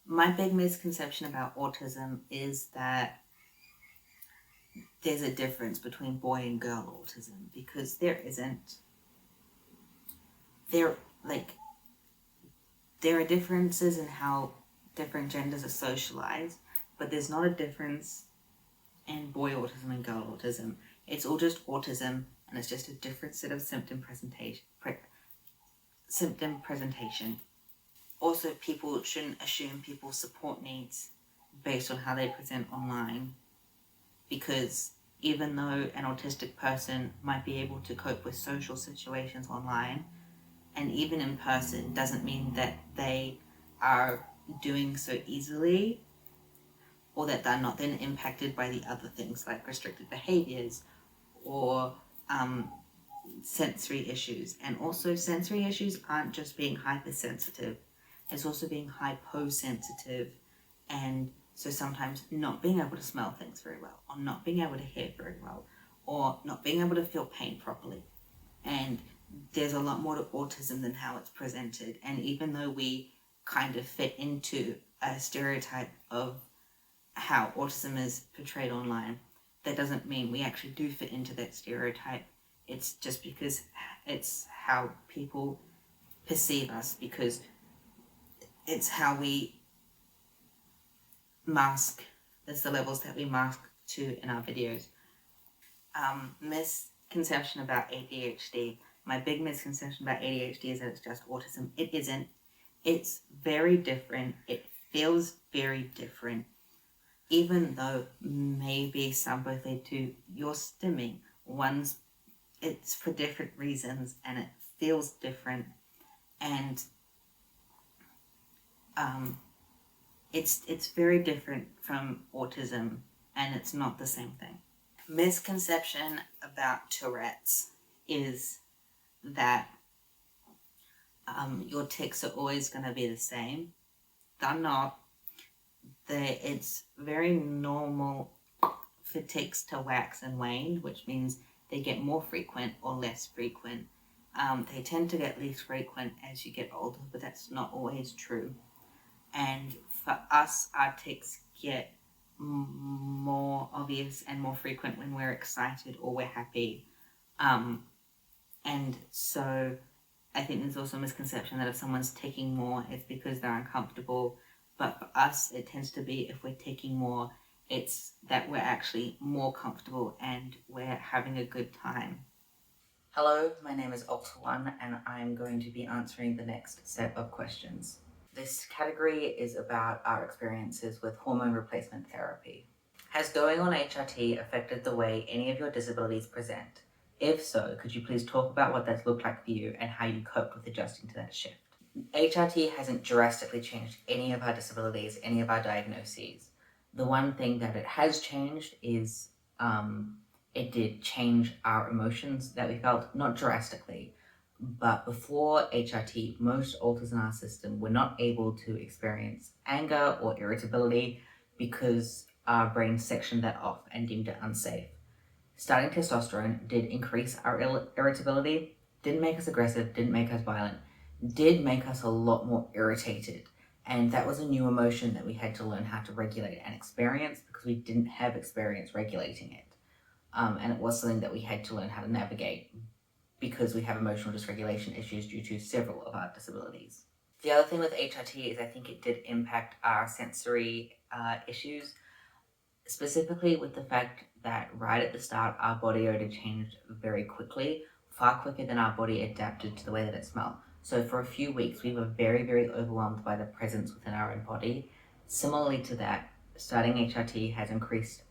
My big misconception about autism is that there's a difference between boy and girl autism, because there isn't. There are differences in how different genders are socialized, but there's not a difference in boy autism and girl autism. It's all just autism, and it's just a different set of symptom presentation. Also, people shouldn't assume people's support needs based on how they present online, because even though an autistic person might be able to cope with social situations online and even in person, doesn't mean that they are doing so easily, or that they're not then impacted by the other things like restricted behaviors or sensory issues. And also, sensory issues aren't just being hypersensitive, it's also being hyposensitive, and so sometimes not being able to smell things very well, or not being able to hear very well, or not being able to feel pain properly. And there's a lot more to autism than how it's presented. And even though we kind of fit into a stereotype of how autism is portrayed online, that doesn't mean we actually do fit into that stereotype. It's just because it's how people perceive us, because it's how we mask, there's the levels that we mask to in our videos. Misconception about ADHD. My big misconception about ADHD is that it's just autism. It isn't. It's very different. It feels very different. Even though maybe some both lead to your stimming. It's for different reasons, and it feels different. And it's very different from autism, and it's not the same thing. Misconception about Tourette's is that your tics are always going to be the same. They're not. It's very normal for tics to wax and wane, which means they get more frequent or less frequent. They tend to get less frequent as you get older, but that's not always true. And for us, our tics get more obvious and more frequent when we're excited or we're happy. And so I think there's also a misconception that if someone's ticking more, it's because they're uncomfortable. But for us, it tends to be if we're ticking more, it's that we're actually more comfortable and we're having a good time. Hello, my name is Ultra1, and I'm going to be answering the next set of questions. This category is about our experiences with hormone replacement therapy. Has going on HRT affected the way any of your disabilities present? If so, could you please talk about what that's looked like for you and how you coped with adjusting to that shift? HRT hasn't drastically changed any of our disabilities, any of our diagnoses. The one thing that it has changed is it did change our emotions that we felt, not drastically. But before HRT, most alters in our system were not able to experience anger or irritability because our brain sectioned that off and deemed it unsafe. Starting testosterone did increase our irritability, didn't make us aggressive, didn't make us violent, did make us a lot more irritated. And that was a new emotion that we had to learn how to regulate and experience because we didn't have experience regulating it. And it was something that we had to learn how to navigate because we have emotional dysregulation issues due to several of our disabilities. The other thing with HRT is I think it did impact our sensory issues, specifically with the fact that right at the start, our body odor changed very quickly, far quicker than our body adapted to the way that it smelled. So for a few weeks, we were very, very overwhelmed by the presence within our own body. Similarly to that, starting HRT has increased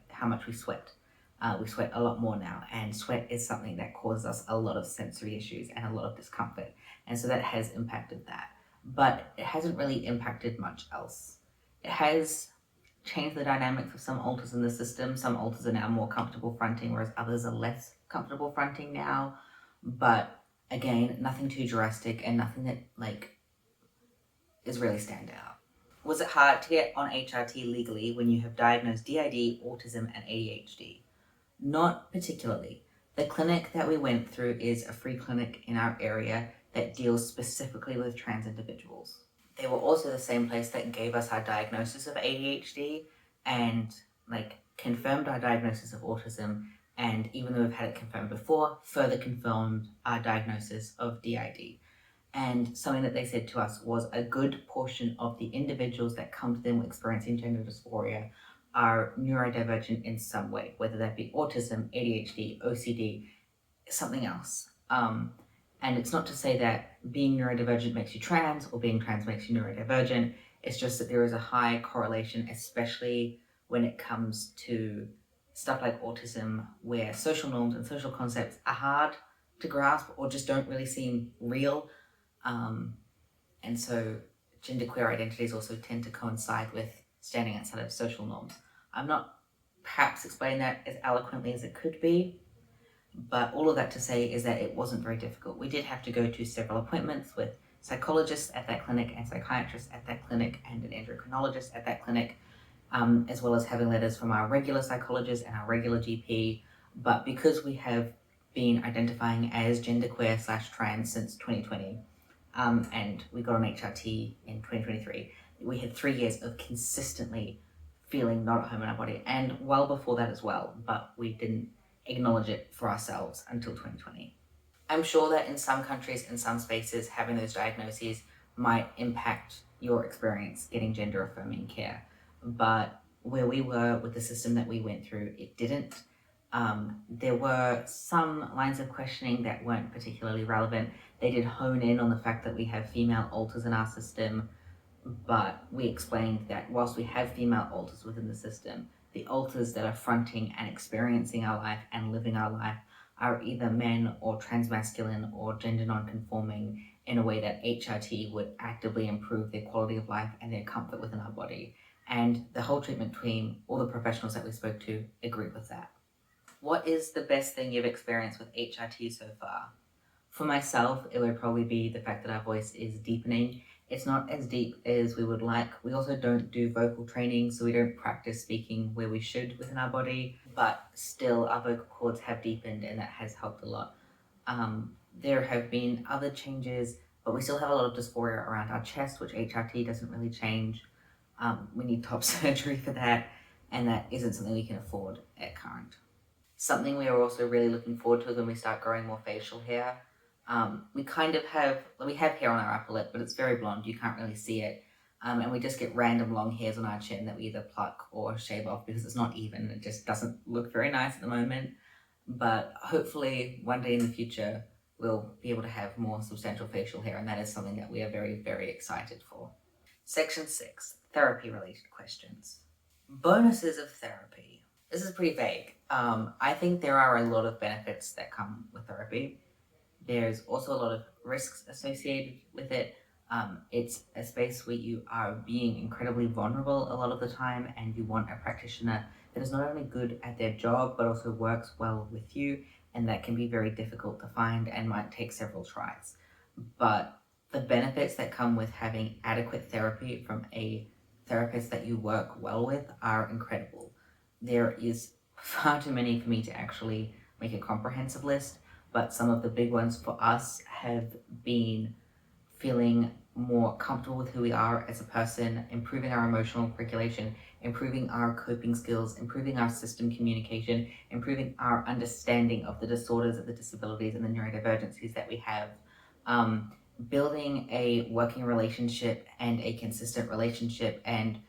how much we sweat. We sweat a lot more now, and sweat is something that causes us a lot of sensory issues and a lot of discomfort. And so that has impacted that. But it hasn't really impacted much else. It has changed the dynamics of some alters in the system. Some alters are now more comfortable fronting, whereas others are less comfortable fronting now. But again, nothing too drastic and nothing that is really stand out. Was it hard to get on HRT legally when you have diagnosed DID, autism, and ADHD? Not particularly. The clinic that we went through is a free clinic in our area that deals specifically with trans individuals. They were also the same place that gave us our diagnosis of ADHD and confirmed our diagnosis of autism, and even though we've had it confirmed before, further confirmed our diagnosis of DID. And something that they said to us was a good portion of the individuals that come to them experiencing gender dysphoria are neurodivergent in some way, whether that be autism, ADHD, OCD, something else. And it's not to say that being neurodivergent makes you trans or being trans makes you neurodivergent. It's just that there is a high correlation, especially when it comes to stuff like autism, where social norms and social concepts are hard to grasp or just don't really seem real. And so genderqueer identities also tend to coincide with standing outside of social norms. I'm not perhaps explaining that as eloquently as it could be, but all of that to say is that it wasn't very difficult. We did have to go to several appointments with psychologists at that clinic and psychiatrists at that clinic and an endocrinologist at that clinic, as well as having letters from our regular psychologist and our regular GP. But because we have been identifying as genderqueer/trans since 2020, and we got on HRT in 2023, we had 3 years of consistently feeling not at home in our body, and well before that as well, but we didn't acknowledge it for ourselves until 2020. I'm sure that in some countries, in some spaces, having those diagnoses might impact your experience getting gender affirming care, but where we were with the system that we went through, it didn't. There were some lines of questioning that weren't particularly relevant. They did hone in on the fact that we have female alters in our system, but we explained that whilst we have female alters within the system, the alters that are fronting and experiencing our life and living our life are either men or transmasculine or gender non-conforming in a way that HRT would actively improve their quality of life and their comfort within our body. And the whole treatment team, all the professionals that we spoke to, agreed with that. What is the best thing you've experienced with HRT so far? For myself, it would probably be the fact that our voice is deepening. It's not as deep as we would like. We also don't do vocal training, so we don't practice speaking where we should within our body, but still our vocal cords have deepened and that has helped a lot. There have been other changes, but we still have a lot of dysphoria around our chest, which HRT doesn't really change. We need top surgery for that, and that isn't something we can afford at current. Something we are also really looking forward to is when we start growing more facial hair. We have hair on our upper lip, but it's very blonde, you can't really see it. And we just get random long hairs on our chin that we either pluck or shave off because it's not even, it just doesn't look very nice at the moment. But hopefully one day in the future, we'll be able to have more substantial facial hair, and that is something that we are very, very excited for. Section 6, therapy-related questions. Bonuses of therapy. This is pretty vague. I think there are a lot of benefits that come with therapy. There's also a lot of risks associated with it. It's a space where you are being incredibly vulnerable a lot of the time, and you want a practitioner that is not only good at their job, but also works well with you, and that can be very difficult to find and might take several tries. But the benefits that come with having adequate therapy from a therapist that you work well with are incredible. There is far too many for me to actually make a comprehensive list, but some of the big ones for us have been feeling more comfortable with who we are as a person, improving our emotional regulation, improving our coping skills, improving our system communication, improving our understanding of the disorders, of the disabilities, and the neurodivergencies that we have, building a working relationship and a consistent relationship, and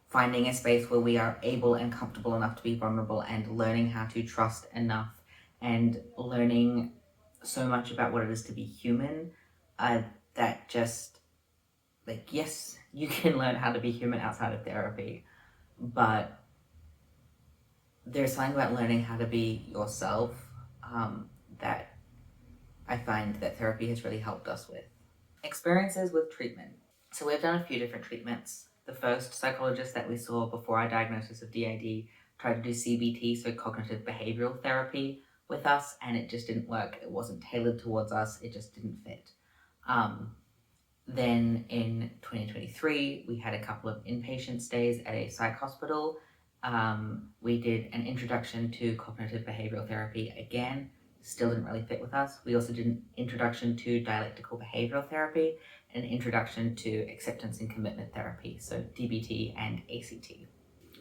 finding a space where we are able and comfortable enough to be vulnerable, and learning how to trust enough, and learning so much about what it is to be human, that just, like, yes, you can learn how to be human outside of therapy, but there's something about learning how to be yourself that I find that therapy has really helped us with. Experiences with treatment. So we've done a few different treatments. The first psychologist that we saw before our diagnosis of DID tried to do CBT, so cognitive behavioral therapy, with us, and it just didn't work. It wasn't tailored towards us. It just didn't fit. Then in 2023, we had a couple of inpatient stays at a psych hospital. We did an introduction to cognitive behavioral therapy again, still didn't really fit with us. We also did an introduction to dialectical behavioral therapy, and an introduction to acceptance and commitment therapy, so DBT and ACT.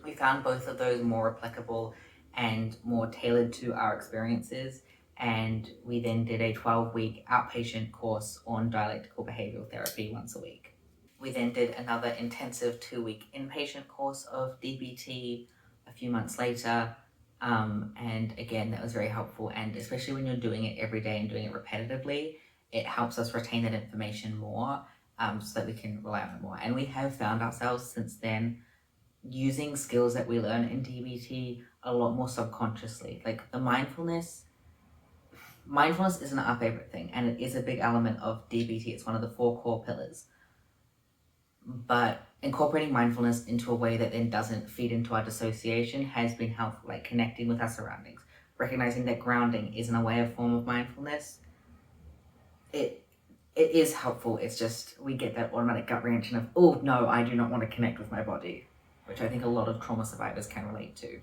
We found both of those more applicable and more tailored to our experiences, and we then did a 12-week outpatient course on dialectical behavioral therapy once a week. We then did another intensive 2-week inpatient course of DBT a few months later, and again, that was very helpful, and especially when you're doing it every day and doing it repetitively, it helps us retain that information more, so that we can rely on it more. And we have found ourselves since then using skills that we learn in DBT a lot more subconsciously. Like the mindfulness isn't our favorite thing, and it is a big element of DBT. It's one of the 4 core pillars. But incorporating mindfulness into a way that then doesn't feed into our dissociation has been helpful, like connecting with our surroundings, recognizing that grounding isn't a way of form of mindfulness. It is helpful. It's just we get that automatic gut reaction of, oh no, I do not want to connect with my body, which I think a lot of trauma survivors can relate to.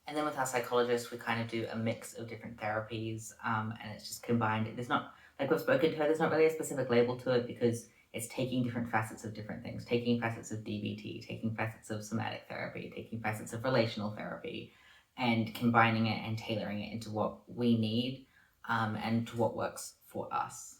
And then with our psychologist, we kind of do a mix of different therapies, and it's just combined. There's not, like we've spoken to her, there's not really a specific label to it because it's taking different facets of different things, taking facets of DBT, taking facets of somatic therapy, taking facets of relational therapy, and combining it and tailoring it into what we need, and to what works for us.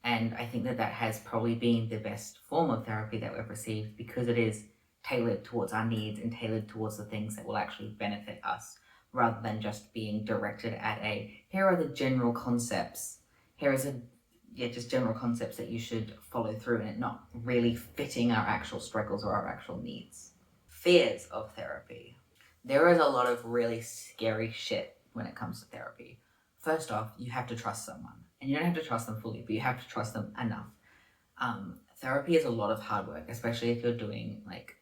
And I think that has probably been the best form of therapy that we've received because it is tailored towards our needs and tailored towards the things that will actually benefit us, rather than just being directed at here are the general concepts, just general concepts that you should follow through, and it not really fitting our actual struggles or our actual needs. Fears of therapy. There is a lot of really scary shit when it comes to therapy. First off, you have to trust someone, and you don't have to trust them fully, but you have to trust them enough. Therapy is a lot of hard work, especially if you're doing like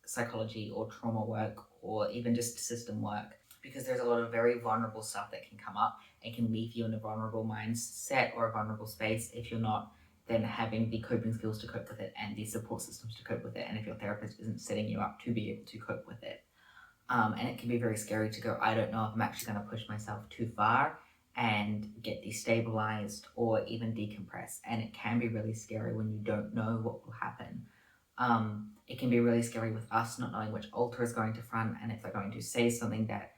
psychology or trauma work or even just system work, because there's a lot of very vulnerable stuff that can come up and can leave you in a vulnerable mindset or a vulnerable space if you're not then having the coping skills to cope with it and the support systems to cope with it, and if your therapist isn't setting you up to be able to cope with it. And it can be very scary to go, I don't know if I'm actually going to push myself too far and get destabilized or even decompress. And it can be really scary when you don't know what will happen. It can be really scary with us not knowing which alter is going to front and if they're going to say something that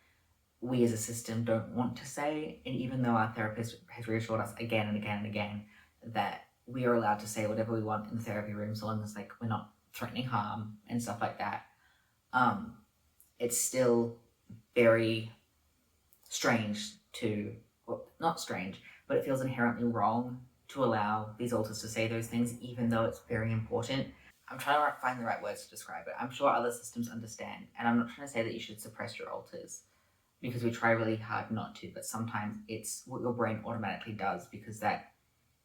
we as a system don't want to say. And even though our therapist has reassured us again and again and again that we are allowed to say whatever we want in the therapy room so long as like we're not threatening harm and stuff like that, it's still very strange to, well, not strange, but it feels inherently wrong to allow these alters to say those things, even though it's very important. I'm trying to find the right words to describe it. I'm sure other systems understand, and I'm not trying to say that you should suppress your alters, because we try really hard not to, but sometimes it's what your brain automatically does, because that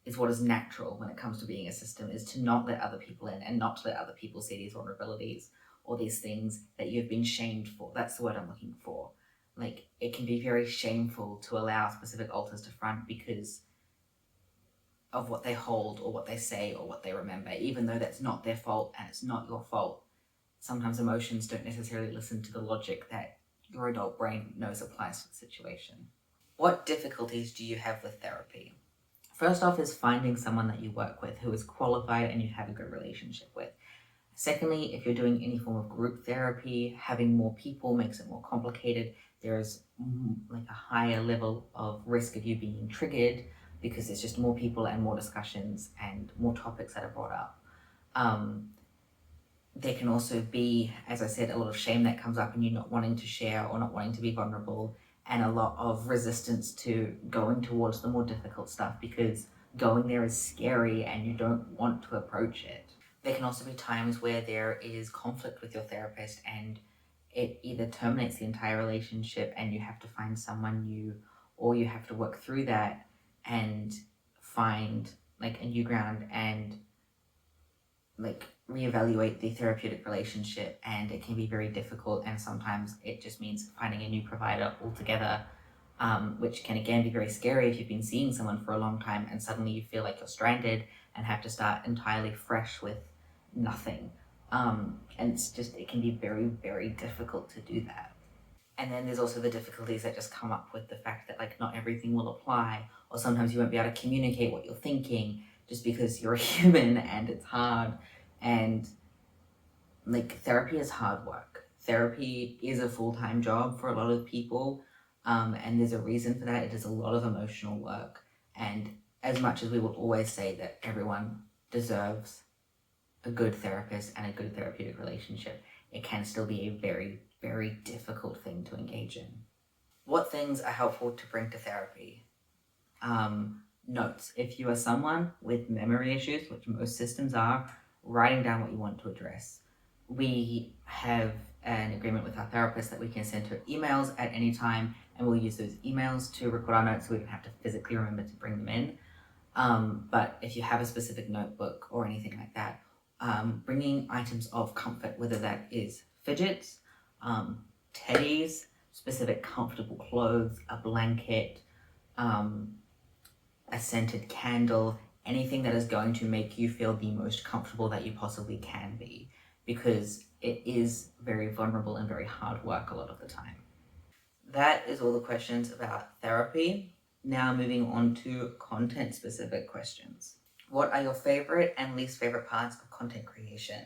is what is natural when it comes to being a system, is to not let other people in and not to let other people see these vulnerabilities or these things that you've been shamed for. That's the word I'm looking for. Like, it can be very shameful to allow specific alters to front because of what they hold or what they say or what they remember, even though that's not their fault and it's not your fault. Sometimes emotions don't necessarily listen to the logic that your adult brain knows applies to the situation. What difficulties do you have with therapy? First off is finding someone that you work with who is qualified and you have a good relationship with. Secondly, if you're doing any form of group therapy, having more people makes it more complicated. There's like a higher level of risk of you being triggered because there's just more people and more discussions and more topics that are brought up. There can also be, as I said, a lot of shame that comes up and you not wanting to share or not wanting to be vulnerable, and a lot of resistance to going towards the more difficult stuff because going there is scary and you don't want to approach it. There can also be times where there is conflict with your therapist and it either terminates the entire relationship and you have to find someone new, or you have to work through that and find like a new ground and like reevaluate the therapeutic relationship. And it can be very difficult, and sometimes it just means finding a new provider altogether, which can again be very scary if you've been seeing someone for a long time and suddenly you feel like you're stranded and have to start entirely fresh with nothing. And it can be very, very difficult to do that. And then there's also the difficulties that just come up with the fact that like not everything will apply, or sometimes you won't be able to communicate what you're thinking just because you're a human and it's hard. And like therapy is hard work. therapy is a full-time job for a lot of people, and there's a reason for that. It is a lot of emotional work, and as much as we will always say that everyone deserves a good therapist and a good therapeutic relationship, it can still be a very, very difficult thing to engage in. What things are helpful to bring to therapy? Notes. If you are someone with memory issues, which most systems are, writing down what you want to address. We have an agreement with our therapist that we can send her emails at any time, and we'll use those emails to record our notes so we don't have to physically remember to bring them in. But if you have a specific notebook or anything like that, bringing items of comfort, whether that is fidgets, teddies, specific comfortable clothes, a blanket, a scented candle, anything that is going to make you feel the most comfortable that you possibly can be, because it is very vulnerable and very hard work a lot of the time. That is all the questions about therapy. Now moving on to content-specific questions. What are your favorite and least favorite parts of content creation?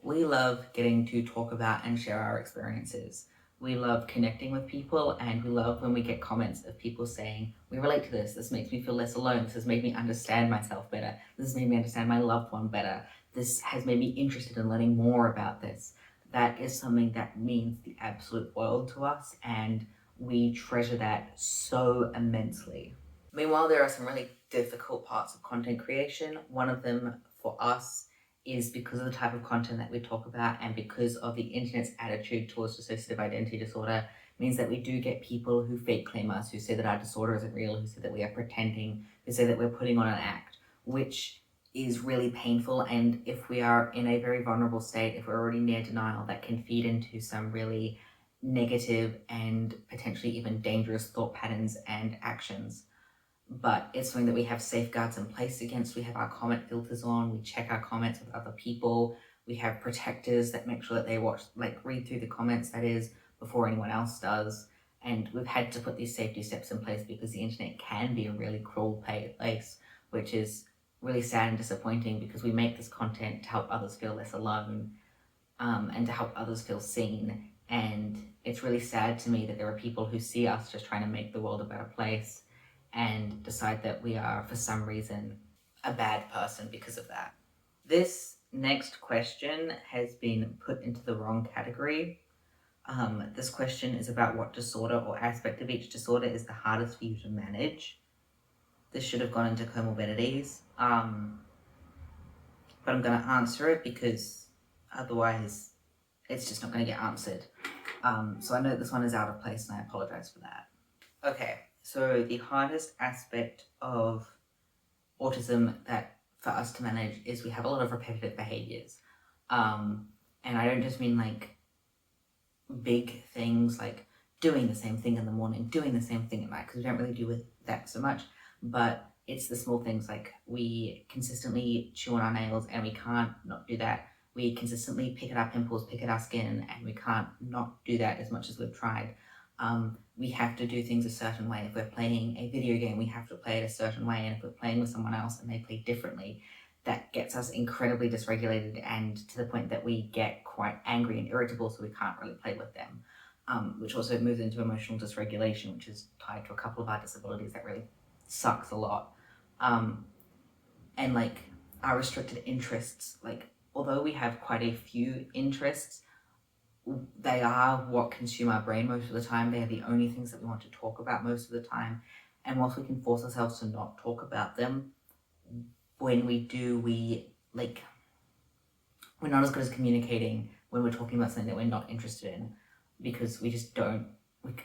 We love getting to talk about and share our experiences. We love connecting with people, and we love when we get comments of people saying, we relate to this makes me feel less alone, this has made me understand myself better, this has made me understand my loved one better, this has made me interested in learning more about this. That is something that means the absolute world to us, and we treasure that so immensely. Meanwhile, there are some really difficult parts of content creation. One of them for us is because of the type of content that we talk about, and because of the internet's attitude towards dissociative identity disorder, means that we do get people who fake claim us, who say that our disorder isn't real, who say that we are pretending, who say that we're putting on an act, which is really painful. And if we are in a very vulnerable state, if we're already near denial, that can feed into some really negative and potentially even dangerous thought patterns and actions. But it's something that we have safeguards in place against. We have our comment filters on, we check our comments with other people, we have protectors that make sure that they read through the comments, that is, before anyone else does. And we've had to put these safety steps in place because the internet can be a really cruel place, which is really sad and disappointing, because we make this content to help others feel less alone, and to help others feel seen. And it's really sad to me that there are people who see us just trying to make the world a better place and decide that we are, for some reason, a bad person because of that. This next question has been put into the wrong category. This question is about what disorder or aspect of each disorder is the hardest for you to manage. This should have gone into comorbidities, but I'm going to answer it because otherwise it's just not going to get answered. So I know this one is out of place, and I apologize for that. Okay, so the hardest aspect of autism that for us to manage is we have a lot of repetitive behaviors. And I don't just mean like big things like doing the same thing in the morning, doing the same thing at night, because we don't really do with that so much, but it's the small things like we consistently chew on our nails and we can't not do that. We consistently pick at our pimples, pick at our skin, and we can't not do that as much as we've tried. We have to do things a certain way. If we're playing a video game, we have to play it a certain way, and if we're playing with someone else and they play differently, that gets us incredibly dysregulated, and to the point that we get quite angry and irritable, so we can't really play with them, which also moves into emotional dysregulation, which is tied to a couple of our disabilities that really sucks a lot. And like our restricted interests, like although we have quite a few interests, they are what consume our brain most of the time. They are the only things that we want to talk about most of the time. And whilst we can force ourselves to not talk about them, when we do, we're not as good as communicating when we're talking about something that we're not interested in, because we just don't,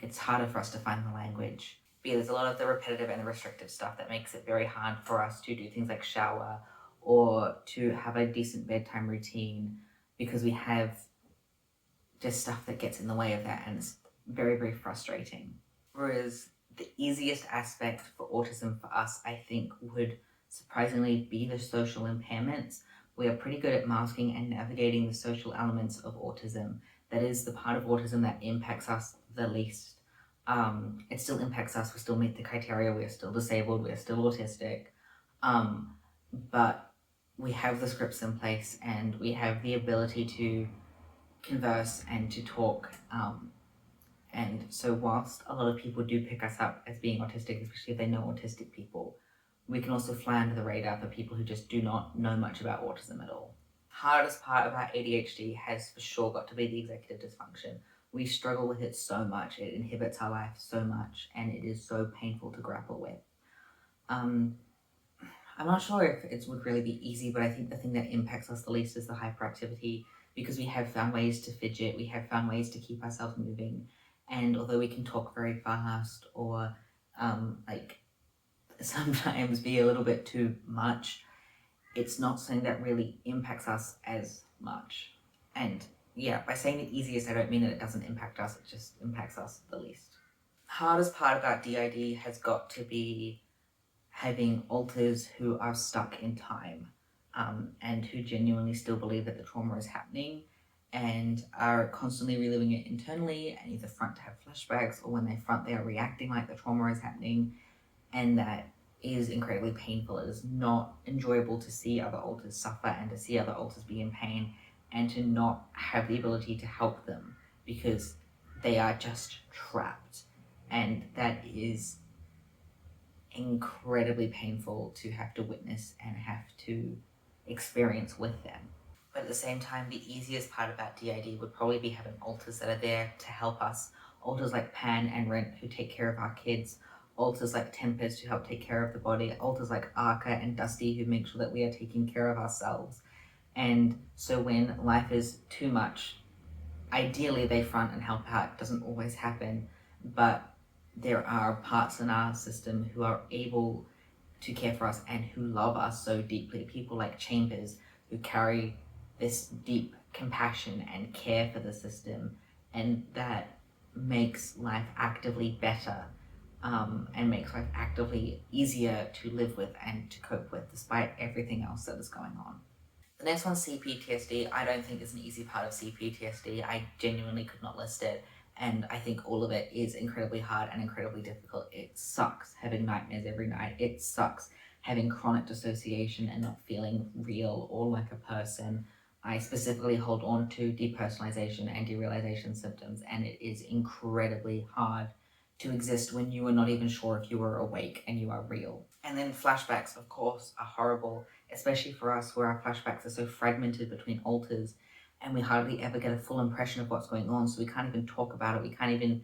it's harder for us to find the language. But yeah, there's a lot of the repetitive and the restrictive stuff that makes it very hard for us to do things like shower or to have a decent bedtime routine, because we have just stuff that gets in the way of that, and it's very, very frustrating. Whereas the easiest aspect for autism for us, I think, would surprisingly be the social impairments. We are pretty good at masking and navigating the social elements of autism. That is the part of autism that impacts us the least. It still impacts us, we still meet the criteria, we are still disabled, we are still autistic, but we have the scripts in place and we have the ability to converse and to talk. And so whilst a lot of people do pick us up as being autistic, especially if they know autistic people, we can also fly under the radar for people who just do not know much about autism at all. Hardest part about ADHD has for sure got to be the executive dysfunction. We struggle with it so much, it inhibits our life so much, and it is so painful to grapple with. I'm not sure if it would really be easy, but I think the thing that impacts us the least is the hyperactivity, because we have found ways to fidget, we have found ways to keep ourselves moving, and although we can talk very fast or like sometimes be a little bit too much, it's not something that really impacts us as much. And yeah, by saying the easiest, I don't mean that it doesn't impact us, it just impacts us the least. Hardest part about DID has got to be having alters who are stuck in time, and who genuinely still believe that the trauma is happening and are constantly reliving it internally, and either front to have flashbacks, or when they front, they are reacting like the trauma is happening, and that is incredibly painful. It is not enjoyable to see other alters suffer and to see other alters be in pain and to not have the ability to help them because they are just trapped, and that is incredibly painful to have to witness and have to experience with them. But at the same time, the easiest part about DID would probably be having alters that are there to help us. Alters like Pan and Rent who take care of our kids. Alters like Tempest who help take care of the body. Alters like Arca and Dusty who make sure that we are taking care of ourselves. And so when life is too much, ideally they front and help out. It doesn't always happen, but there are parts in our system who are able to care for us and who love us so deeply. People like Chambers who carry this deep compassion and care for the system, and that makes life actively better, and makes life actively easier to live with and to cope with despite everything else that is going on. The next one's CPTSD. I don't think is an easy part of CPTSD. I genuinely could not list it, and I think all of it is incredibly hard and incredibly difficult. It sucks having nightmares every night. It sucks having chronic dissociation and not feeling real or like a person. I specifically hold on to depersonalization and derealization symptoms, and it is incredibly hard to exist when you are not even sure if you are awake and you are real. And then flashbacks, of course, are horrible, especially for us where our flashbacks are so fragmented between alters and we hardly ever get a full impression of what's going on, so we can't even talk about it, we can't even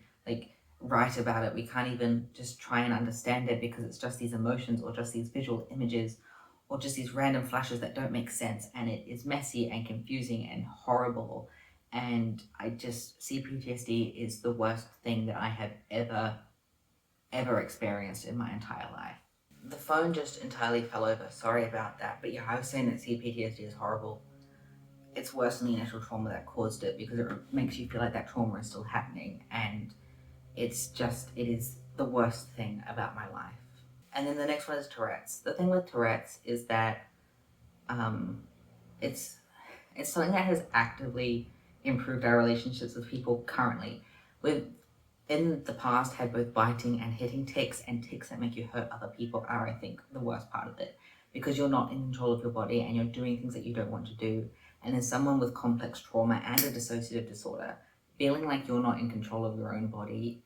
write about it, we can't even just try and understand it because it's just these emotions or just these visual images or just these random flashes that don't make sense, and it is messy and confusing and horrible. And CPTSD is the worst thing that I have ever experienced in my entire life. The phone just entirely fell over, sorry about that, but yeah, I was saying that CPTSD is horrible. It's worse than the initial trauma that caused it because it makes you feel like that trauma is still happening, and it is the worst thing about my life. And then the next one is Tourette's. The thing with Tourette's is that it's something that has actively improved our relationships with people currently. We've in the past had both biting and hitting tics, and tics that make you hurt other people are, I think, the worst part of it because you're not in control of your body and you're doing things that you don't want to do. And as someone with complex trauma and a dissociative disorder, feeling like you're not in control of your own body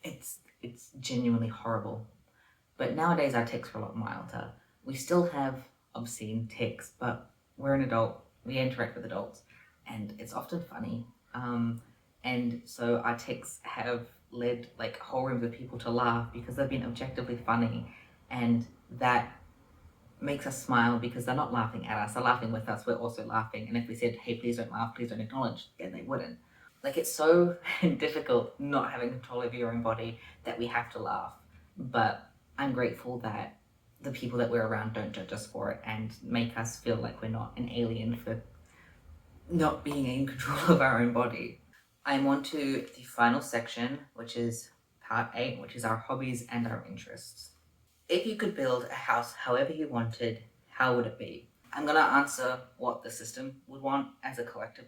it's genuinely horrible. But nowadays our tics are a lot milder. We still have obscene tics, but we're an adult, we interact with adults, and it's often funny. And so our tics have led whole rooms of people to laugh because they've been objectively funny, and that makes us smile because they're not laughing at us, they're laughing with us, we're also laughing. And if we said, hey, please don't laugh, please don't acknowledge, then they wouldn't. It's so difficult not having control over your own body that we have to laugh. But I'm grateful that the people that we're around don't judge us for it and make us feel like we're not an alien for not being in control of our own body. I'm on to the final section, which is part 8, which is our hobbies and our interests. If you could build a house however you wanted, how would it be? I'm going to answer what the system would want as a collective,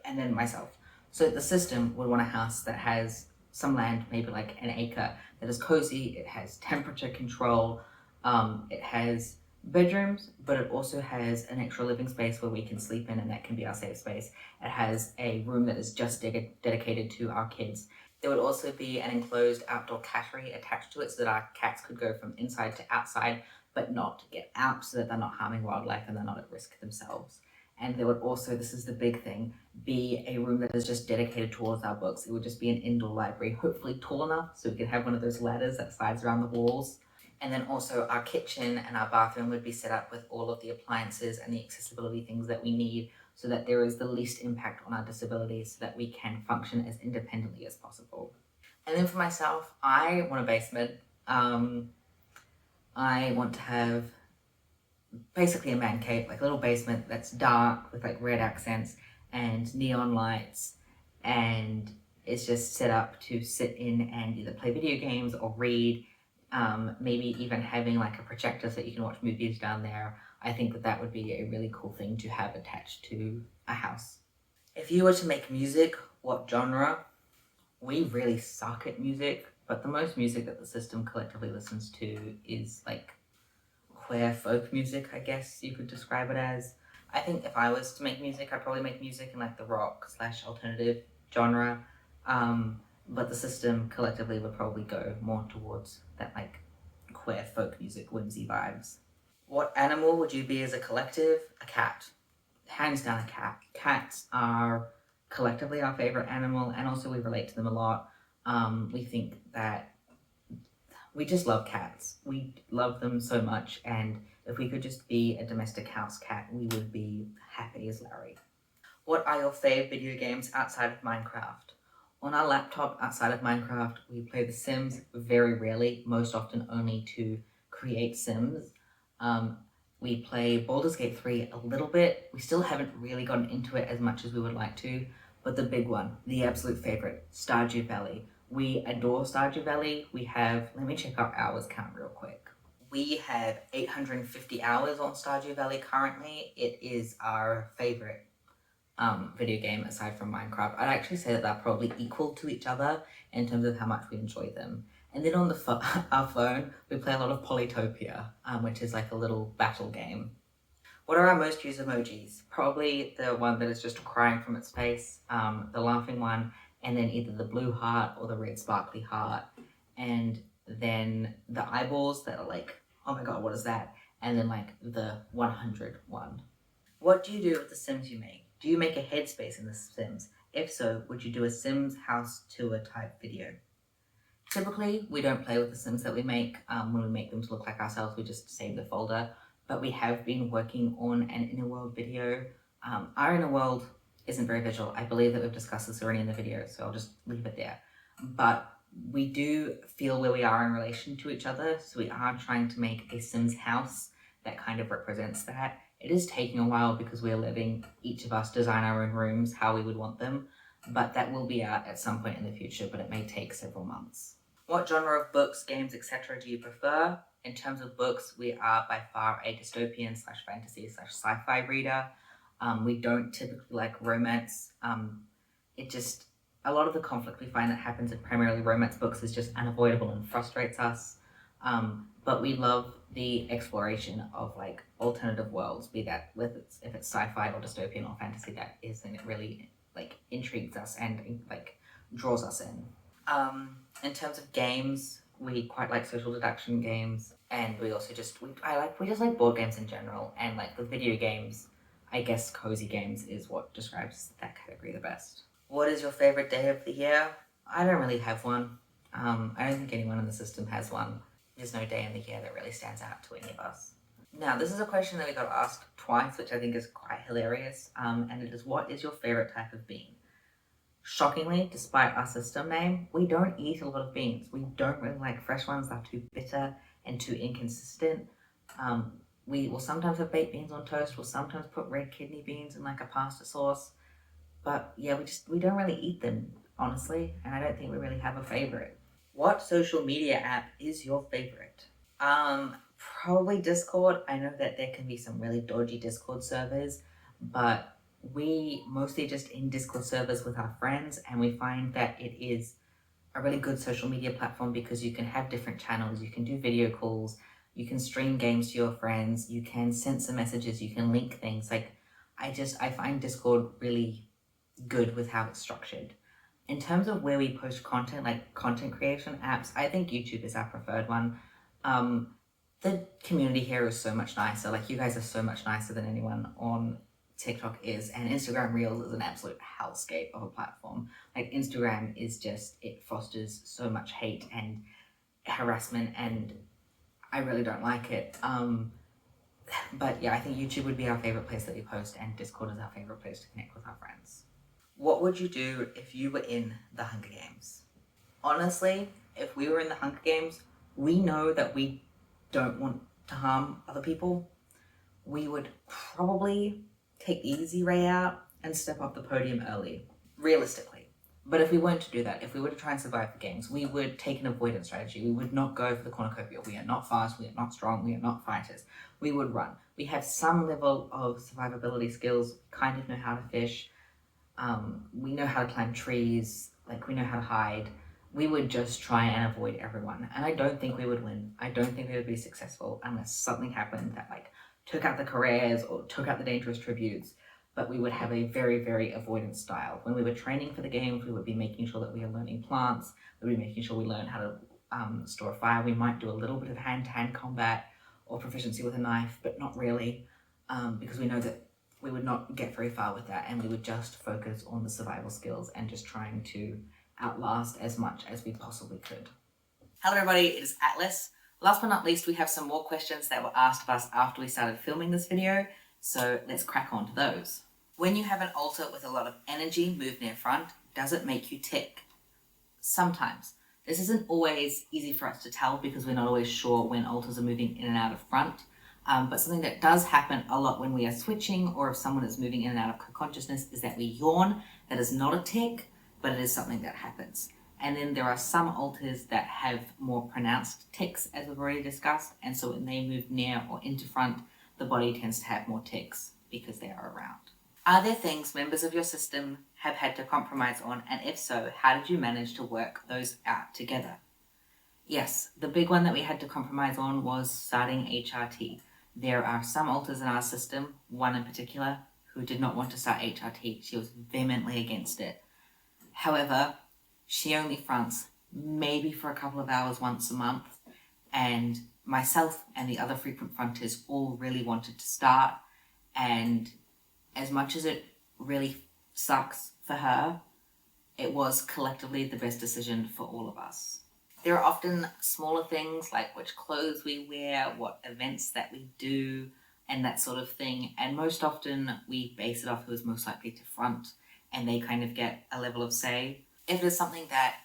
and then myself. So the system would want a house that has some land, maybe like an acre, that is cozy, it has temperature control, it has bedrooms, but it also has an extra living space where we can sleep in, and that can be our safe space. It has a room that is just dedicated to our kids. There would also be an enclosed outdoor cattery attached to it so that our cats could go from inside to outside, but not get out, so that they're not harming wildlife and they're not at risk themselves. And there would also, this is the big thing, be a room that is just dedicated towards our books. It would just be an indoor library, hopefully tall enough so we could have one of those ladders that slides around the walls. And then also our kitchen and our bathroom would be set up with all of the appliances and the accessibility things that we need, so that there is the least impact on our disabilities, so that we can function as independently as possible. And then for myself, I want a basement. I want to have basically a man cave, like a little basement that's dark with like red accents and neon lights, and it's just set up to sit in and either play video games or read. Maybe even having like a projector so that you can watch movies down there. I think that that would be a really cool thing to have attached to a house. If you were to make music, what genre? We really suck at music, but the most music that the system collectively listens to is like queer folk music, I guess you could describe it as. I think if I was to make music, I'd probably make music in like the rock / alternative genre. But the system collectively would probably go more towards that like queer folk music, whimsy vibes. What animal would you be as a collective? A cat. Hands down, a cat. Cats are collectively our favorite animal, and also we relate to them a lot. We think that we just love cats. We love them so much, and if we could just be a domestic house cat, we would be happy as Larry. What are your fave video games outside of Minecraft? On our laptop, outside of Minecraft, we play The Sims very rarely, most often only to create Sims. We play Baldur's Gate 3 a little bit. We still haven't really gotten into it as much as we would like to, but the big one, the absolute favorite, Stardew Valley. We adore Stardew Valley. We have, let me check our hours count real quick. We have 850 hours on Stardew Valley currently. It is our favorite video game aside from Minecraft. I'd actually say that they're probably equal to each other in terms of how much we enjoy them. And then on our phone, we play a lot of Polytopia, which is like a little battle game. What are our most used emojis? Probably the one that is just crying from its face, the laughing one, and then either the blue heart or the red sparkly heart. And then the eyeballs that are like, oh my god, what is that? And then like the 100 one. What do you do with the Sims you make? Do you make a headspace in the Sims? If so, would you do a Sims house tour type video? Typically, we don't play with the Sims that we make. When we make them to look like ourselves, we just save the folder. But we have been working on an inner world video. Our inner world isn't very visual. I believe that we've discussed this already in the video, so I'll just leave it there. But we do feel where we are in relation to each other, so we are trying to make a Sims house that kind of represents that. It is taking a while because we're letting each of us design our own rooms how we would want them, but that will be out at some point in the future, but it may take several months. What genre of books, games, etc. do you prefer? In terms of books, we are by far a dystopian / fantasy / sci-fi reader. We don't typically like romance. A lot of the conflict we find that happens in primarily romance books is just unavoidable and frustrates us. But we love the exploration of like alternative worlds, be that if it's sci-fi or dystopian or fantasy, that is, and it really like intrigues us and like draws us in. In terms of games, we quite like social deduction games, and we also just we just like board games in general, and like the video games, I guess cozy games is what describes that category the best. What is your favorite day of the year? I don't really have one. I don't think anyone in the system has one. There's no day in the year that really stands out to any of us. Now, this is a question that we got asked twice, which I think is quite hilarious, and it is, what is your favorite type of bean? Shockingly, despite our system name, we don't eat a lot of beans. We don't really like fresh ones. They're too bitter and too inconsistent. We will sometimes have baked beans on toast. We'll sometimes put red kidney beans in like a pasta sauce. But yeah, we don't really eat them, honestly, and I don't think we really have a favorite. What social media app is your favorite? Probably Discord. I know that there can be some really dodgy Discord servers, but we mostly just in Discord servers with our friends, and we find that it is a really good social media platform because you can have different channels, you can do video calls, you can stream games to your friends, you can censor messages, you can link things. Like, I find Discord really good with how it's structured. In terms of where we post content, like content creation apps, I think YouTube is our preferred one. The community here is so much nicer. Like, you guys are so much nicer than anyone on TikTok is, and Instagram Reels is an absolute hellscape of a platform. Like, Instagram is just, it fosters so much hate and harassment, and I really don't like it. But yeah, I think YouTube would be our favorite place that we post, and Discord is our favorite place to connect with our friends. What would you do if you were in the Hunger Games? Honestly, if we were in the Hunger Games, we know that we don't want to harm other people. We would probably take the easy way out and step up the podium early, realistically. But if we weren't to do that, if we were to try and survive the games, we would take an avoidance strategy. We would not go for the cornucopia. We are not fast, we are not strong, we are not fighters. We would run. We have some level of survivability skills, kind of know how to fish, we know how to climb trees, like, we know how to hide. We would just try and avoid everyone. And I don't think we would win. I don't think we would be successful unless something happened that, like, took out the careers or took out the dangerous tributes. But we would have a very, very avoidance style. When we were training for the games, we would be making sure that we are learning plants. We would be making sure we learn how to store a fire. We might do a little bit of hand-to-hand combat or proficiency with a knife, but not really, because we know that we would not get very far with that, and we would just focus on the survival skills and just trying to outlast as much as we possibly could. Hello everybody, it is Atlas. Last but not least, we have some more questions that were asked of us after we started filming this video, so let's crack on to those. When you have an altar with a lot of energy move near front, does it make you tick? Sometimes. This isn't always easy for us to tell because we're not always sure when altars are moving in and out of front. But something that does happen a lot when we are switching, or if someone is moving in and out of co-consciousness, is that we yawn. That is not a tick, but it is something that happens. And then there are some altars that have more pronounced ticks, as we've already discussed, and so when they move near or into front, the body tends to have more ticks because they are around. Are there things members of your system have had to compromise on, and if so, how did you manage to work those out together? Yes, the big one that we had to compromise on was starting HRT. There are some altars in our system, one in particular, who did not want to start HRT. She was vehemently against it. However, she only fronts maybe for a couple of hours once a month, and myself and the other frequent fronters all really wanted to start, and as much as it really sucks for her, it was collectively the best decision for all of us. There are often smaller things like which clothes we wear, what events that we do, and that sort of thing. And most often we base it off who is most likely to front, and they kind of get a level of say. If it is something that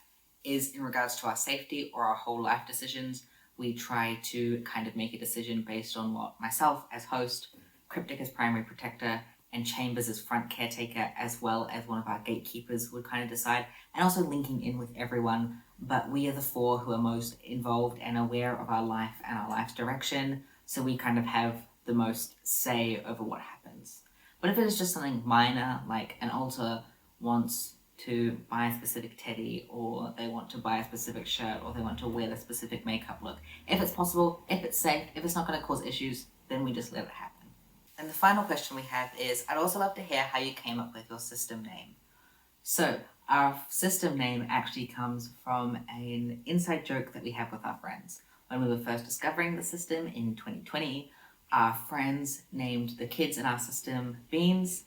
is in regards to our safety or our whole life decisions, we try to kind of make a decision based on what myself as host, Cryptic as primary protector, and Chambers as front caretaker, as well as one of our gatekeepers would kind of decide, and also linking in with everyone. But we are the four who are most involved and aware of our life and our life's direction, so we kind of have the most say over what happens. But if it is just something minor, like an altar wants to buy a specific teddy, or they want to buy a specific shirt, or they want to wear the specific makeup look, if it's possible, if it's safe, if it's not going to cause issues, then we just let it happen. And the final question we have is, I'd also love to hear how you came up with your system name. So our system name actually comes from an inside joke that we have with our friends. When we were first discovering the system in 2020, our friends named the kids in our system Beans,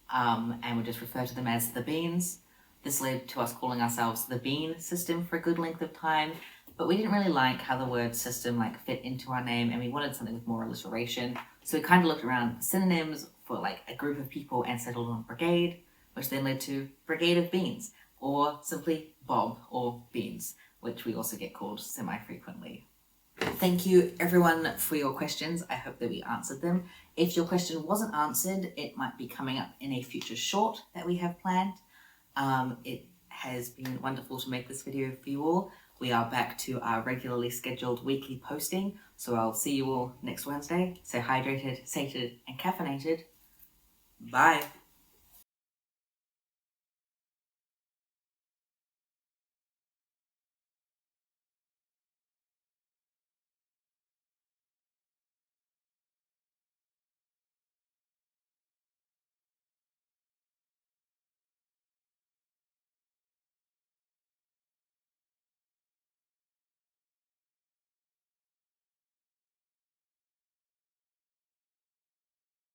and we just refer to them as the Beans. This led to us calling ourselves the Bean System for a good length of time, but we didn't really like how the word system fit into our name, and we wanted something with more alliteration. So we kind of looked around for synonyms for a group of people and settled on brigade, which then led to Brigade of Beans, or simply Bob or Beans, which we also get called semi-frequently. Thank you everyone for your questions. I hope that we answered them. If your question wasn't answered, it might be coming up in a future short that we have planned. It has been wonderful to make this video for you all. We are back to our regularly scheduled weekly posting, so I'll see you all next Wednesday. Stay hydrated, sated, and caffeinated. Bye.